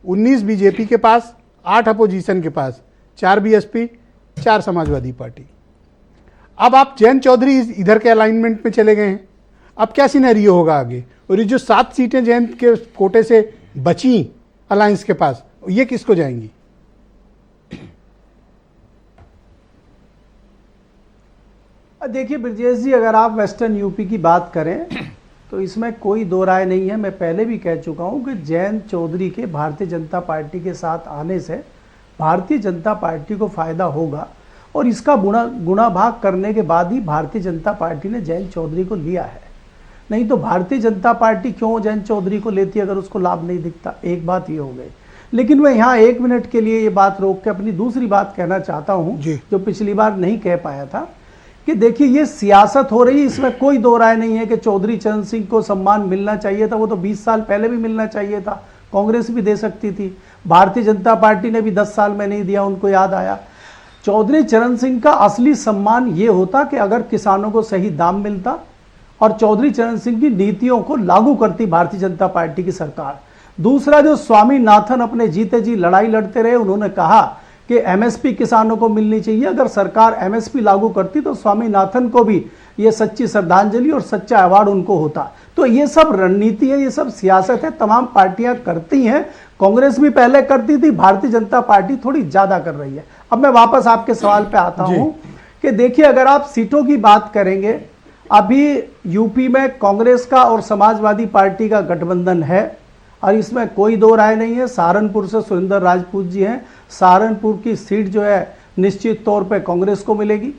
19 बीजेपी के पास, 8 अपोजिशन के पास, 4 बीएसपी, 4 समाजवादी पार्टी। अब आप जयंत चौधरी इधर के अलाइनमेंट में चले गए हैं, अब क्या सिनेरियो होगा आगे? और ये जो 7 सीटें जयंत के कोटे से बची अलायंस के पास, ये किसको जाएंगी? देखिए ब्रजेश जी, अगर आप वेस्टर्न यूपी की बात करें तो इसमें कोई दो राय नहीं है। मैं पहले भी कह चुका हूं कि जयंत चौधरी के भारतीय जनता पार्टी के साथ आने से भारतीय जनता पार्टी को फायदा होगा, और इसका गुणा भाग करने के बाद ही भारतीय जनता पार्टी ने जयंत चौधरी को लिया है। नहीं तो भारतीय जनता पार्टी क्यों जयंत चौधरी को लेती अगर उसको लाभ नहीं दिखता? एक बात ये हो गई। लेकिन मैं यहाँ 1 मिनट के लिए ये बात रोक के अपनी दूसरी बात कहना चाहता हूँ, जो पिछली बार नहीं कह पाया था, कि देखिए ये सियासत हो रही है, इसमें कोई दो राय नहीं है कि चौधरी चरण सिंह को सम्मान मिलना चाहिए था। वो तो 20 साल पहले भी मिलना चाहिए था, कांग्रेस भी दे सकती थी, भारतीय जनता पार्टी ने भी 10 साल में नहीं दिया, उनको याद आया। चौधरी चरण सिंह का असली सम्मान ये होता कि अगर किसानों को सही दाम मिलता और चौधरी चरण सिंह की नीतियों को लागू करती भारतीय जनता पार्टी की सरकार। दूसरा, जो स्वामीनाथन अपने जीते जी लड़ाई लड़ते रहे, उन्होंने कहा कि एमएसपी किसानों को मिलनी चाहिए। अगर सरकार एमएसपी लागू करती तो स्वामीनाथन को भी ये सच्ची श्रद्धांजलि और सच्चा अवार्ड उनको होता। तो ये सब रणनीति है, ये सब सियासत है, तमाम पार्टियां करती हैं। कांग्रेस भी पहले करती थी, भारतीय जनता पार्टी थोड़ी ज्यादा कर रही है। अब मैं वापस आपके सवाल पे आता हूं कि देखिए, अगर आप सीटों की बात करेंगे, अभी यूपी में कांग्रेस का और समाजवादी पार्टी का गठबंधन है और इसमें कोई दो राय नहीं है। सहारनपुर से सुरेंद्र राजपूत जी हैं, सहारनपुर की सीट जो है निश्चित तौर पे कांग्रेस को मिलेगी।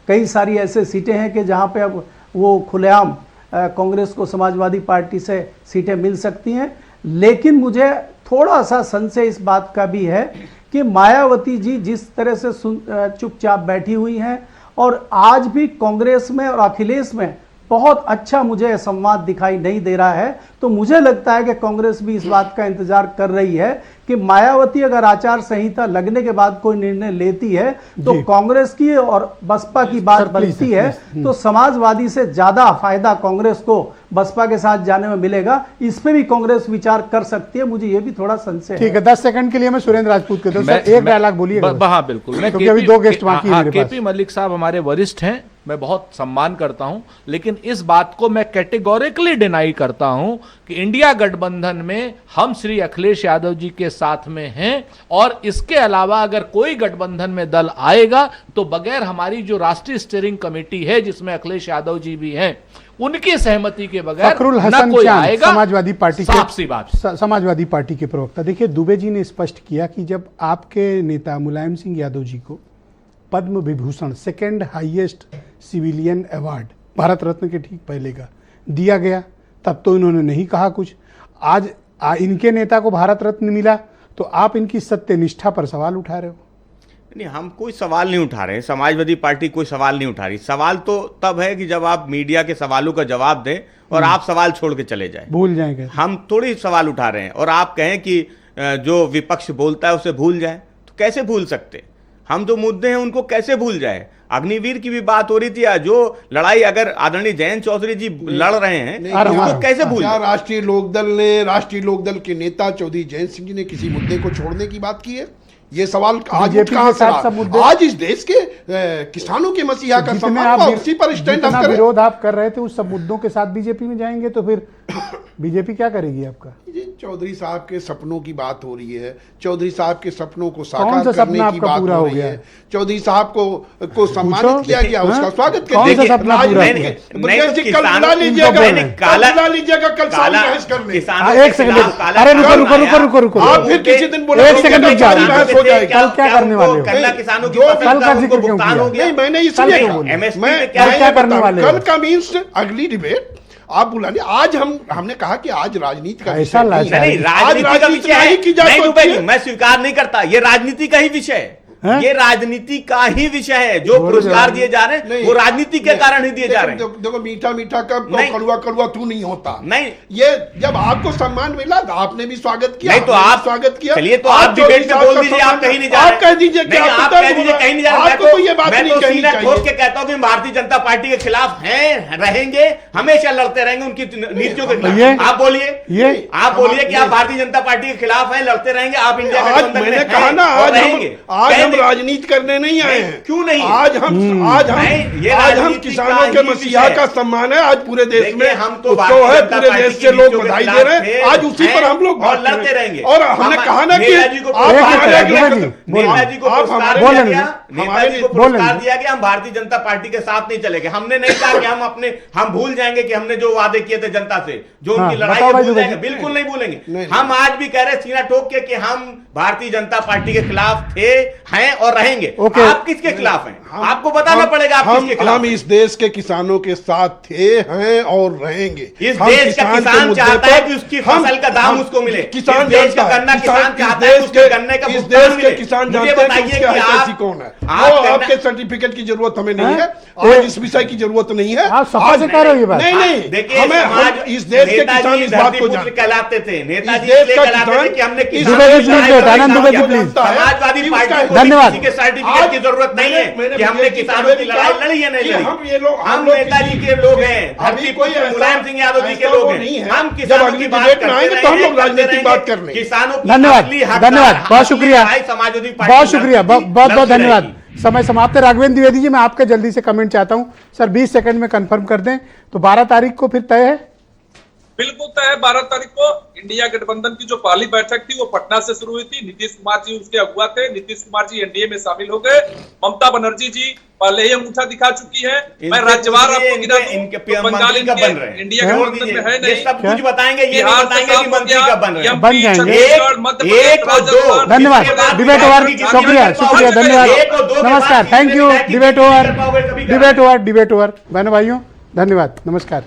कई सारी ऐसे सीटें हैं कि जहां पे अब वो खुलेआम कांग्रेस को समाजवादी पार्टी से सीटें मिल सकती हैं। लेकिन मुझे थोड़ा सा संशय इस बात का भी है कि मायावती जी जिस तरह से चुपचाप बैठी हुई हैं और आज भी कांग्रेस में और अखिलेश में बहुत अच्छा मुझे संवाद दिखाई नहीं दे रहा है। तो मुझे लगता है कि कांग्रेस भी इस बात का इंतजार कर रही है कि मायावती अगर आचार संहिता लगने के बाद कोई निर्णय लेती है तो कांग्रेस की और बसपा की बात बनती है, तो समाजवादी से ज्यादा फायदा कांग्रेस को बसपा के साथ जाने में मिलेगा। इस पे भी कांग्रेस विचार कर सकती है, मुझे ये भी थोड़ा संशय है। ठीक है, 10 सेकंड के लिए मैं सुरेंद्र राजपूत के दो एक डायलॉग बोलिए। हाँ बिल्कुल, मैं क्योंकि अभी 2 गेस्ट बाकी हैं मेरे पास। केपी मलिक साहब हमारे वरिष्ठ हैं, मैं बहुत सम्मान करता हूं, लेकिन इस बात को मैं कैटेगोरिकली डिनाई करता हूं कि इंडिया गठबंधन में हम श्री अखिलेश यादव जी के साथ में हैं, और इसके अलावा अगर कोई गठबंधन में दल आएगा तो बगैर हमारी जो राष्ट्रीय स्टीयरिंग कमेटी है जिसमें अखिलेश यादव जी भी हैं, उनकी सहमति के बगैर फखरुल न हसन कोई चांद, आएगा। समाजवादी पार्टी के साफ सी बात। समाजवादी पार्टी के प्रवक्ता, देखिए दुबे जी ने स्पष्ट किया कि जब आपके नेता मुलायम सिंह यादव जी को Padma Vibhushan second highest civilian award Bharat Ratna के ठीक पहले का दिया गया, तब तो इन्होंने नहीं कहा कुछ। आज इनके नेता को भारत रत्न मिला तो आप इनकी सत्यनिष्ठा पर सवाल उठा रहे हो। नहीं, हम कोई सवाल नहीं उठा रहे हैं, समाजवादी पार्टी कोई सवाल नहीं उठा रही। सवाल तो तब है कि जब आप मीडिया के सवालों का जवाब दें और आप सवाल छोड़ के चले जाएं। भूल जाएंगे, हम थोड़ी सवाल उठा रहे हैं और आप कहें कि जो विपक्ष बोलता है उसे भूल जाए, तो कैसे भूल सकते? हम जो मुद्दे हैं उनको कैसे भूल जाए? अग्निवीर की भी बात हो रही थी, जो लड़ाई अगर आदरणीय जयंत चौधरी जी लड़ रहे हैं उसको कैसे भूल क्या जाए? राष्ट्रीय लोकदल के नेता चौधरी जयंत सिंह जी ने किसी मुद्दे को छोड़ने की बात की है? ये सवाल आज कहां से रहा? आज इस देश के किसानों के मसीहा का सम्मान और उसी पर स्टैंड अप करें। विरोध आप कर रहे थे उस सब मुद्दों के साथ बीजेपी में जाएंगे तो फिर बीजेपी क्या करेगी आपका? ये चौधरी साहब के सपनों की बात हो रही है, चौधरी साहब के सपनों को कौन साकार सा करने सपना की आपका बात पूरा हो हो रही गया है। है? चौधरी साहब को सम्मानित किया गया, उसका स्वागत कौन सा सपना पूरा कल बुला लीजिएगा कल शाम बहस करने। एक सेकंड, अरे रुको, आप फिर किसी दिन बोले एक सेकंड रुक जाओ, बहस हो जाएगी। कल क्या करने वाले हो? गन्ना किसानों की जो फसल कल का उनको जिक्र क्यों भुगतान किया? हो गया। नहीं, मैंने इसलिए क्यों बोले? MSP मैं पे क्या कल क्या करने वाले हो? कल का मीन्स अगली डिबेट आप बुलाने। आज हमने कहा कि आज राजनीति का ऐसा विषय नहीं है। नहीं, राजनीति का विषय नहीं की जा है। नहीं सकती दुबे जी, है। मैं स्वीकार नहीं करता, ये राजनीति का ही विषय है। हैं? ये राजनीति का ही विषय है। जो पुरस्कार दिए जा रहे हैं वो राजनीति के कारण ही दिए जा रहे हैं। देखो मीठा मीठा कब नहीं। कड़वा तू नहीं होता। नहीं, ये जब आपको सम्मान मिला तो आपने भी स्वागत किया। नहीं तो हमने भी आप स्वागत किया। चलिए तो आप डिबेट में बोल दीजिए, आप कहीं नहीं जा रहे। आप कह दीजिए कि नहीं, आप कह दीजिए कहीं नहीं जा रहे। आपको तो ये बात मैं नहीं तो कहनी सीना ठोक के चाहिए। कहता हूं कि भारतीय जनता पार्टी के खिलाफ हैं, रहेंगे, हमेशा लड़ते रहेंगे उनकी नीतियों के खिलाफ। आप बोलिए, आप बोलिए कि आप भारतीय जनता पार्टी के खिलाफ हैं, लड़ते रहेंगे, आप इंडिया आज गठबंधन में मैंने हैं कहा ना, और आज रहेंगे। हम राजनीति करने नहीं आए हैं। क्यों नहीं? आज हम ये आज हम राजनीति किसानों का के ही मसीहा विषय का सम्मान है। आज पूरे देश में हम तो उत्सव है, भारतीय पूरे जनता देश पार्टी से की लोग नीतियों के बधाई दे खिलाफ रहे हैं। आज उसी पर हम लोग और बात लड़ते करें। रहेंगे। और हमने कहा ना कि नेताजी को आप हमारे पुरस्कार अगले- नेताजी को आप पुरस्कार हमारे- दिया बोलेंगे। गया, नेताजी को बोलेंगे। पुरस्कार दिया गया, हम भारतीय जनता पार्टी के साथ नहीं चलेंगे। हमने नहीं कहा कि हम भूल जाएंगे कि हमने जो वादे किए थे जनता से, जो उनकी लड़ाई बताओ है, भाई भूल दुबे जाएंगे, जी। बिल्कुल नहीं भूलेंगे। नहीं। हम आज भी कह रहे हैं सीना ठोक के कि हम भारतीय जनता पार्टी के खिलाफ थे, हैं और रहेंगे। ओके। आप किसके खिलाफ हैं? आपको बताना पड़ेगा आप किसके खिलाफ हम हैं। इस देश के किसानों के साथ थे, हैं और रहेंगे। इस हम देश का के किसान मुद्दे चाहता है पर- कि उसकी हम- फसल का दाम हम- उसको मिले। किसान इस देश का जानता है, गन्ना किसान इस चाहता है कि देश उसके गन्ने का इस भुगतान देश के मिले। किसान मुझे जानते हैं कि बताइए उसके कि हितैषी आप- कौन है। आप वो गन्ना- आपके सर्टिफिकेट की जरूरत हमें नहीं है। हैं? आज इस विषय की जरूरत नहीं है। आप सफा से कह रहे हो ये बात? नहीं देखिए हमें समाज इस देश के नेताजी किसान इस बात को धरतीपुत्र जानते हैं। कहलाते थे। नेताजी इस देश इसलिए का कहलाते थे किसान कि हमने इस किसानों दुबे के जी, प्लीज साथ वेट, आनंद दुबे जी, किया। प्लीज। समाजवादी कि पार्टी उसका- को धन्यवाद। किसी के सर्टिफिकेट की जरूरत नहीं है कि हमने किसानों की लड़ाई लड़ी है, नहीं कि लड़ी। हम ये लोग- हम लोग नेताजी किसी- के लोग हैं, अभी धरती कोई पुत्र मुलायम सिंह यादव जी के ऐसा लोग वो हैं। नहीं है। हम जब किसानों अगली की बात डिबेट में करते आएंगे तो हम रहेंगे, लोग राजनीतिक करते बात रहेंगे। कर लेंगे। किसानों की धन्यवाद, असली हकदार, धन्यवाद, बहुत असली शुक्रिया। लड़ाई समाजवादी पार्टी बहुत शुक्रिया, लड़ती बहुत बहुत लड़ती धन्यवाद। रहेगी। समय समाप्त है। राघवेंद्र द्विवेदी जी, मैं आपके जल्दी से कमेंट चाहता हूं सर, 20 सेकंड में कंफर्म कर दें। तो 12 तारीख को फिर तय है? बिल्कुल तय है। 12 तारीख को इंडिया गठबंधन की जो पहली बैठक थी वो पटना से शुरू हुई थी। नीतीश कुमार जी उसके अगुआ थे। नीतीश कुमार जी एनडीए में शामिल हो गए। ममता बनर्जी जी पहले ही अंगूठा दिखा चुकी है। मैं राज्यवार आपको गिना दूं इनके तो बंगाल मंत्री कब बन रहे हैं? इंडिया गठबंधन में है ये नहीं। सब कुछ बताएंगे, ये नहीं बिहार से बताएंगे कि साफ हो मंत्री गया, कब बन रहे हैं। बन जाएंगे। एक और दो। धन्यवाद। इसके बाद डिबेट बिहार ओवर। की किसी शुक्रिया, में शुक्रिया, धन्यवाद। एक और दो के बाद नमस्कार, तीसरे थैंक यू। विधायक की डिबेट नहीं ओवर, कर पाओगे कभी डिबेट ओवर, डिबेट ओवर। बहनों भाइयों, धन्यवाद, नमस्कार।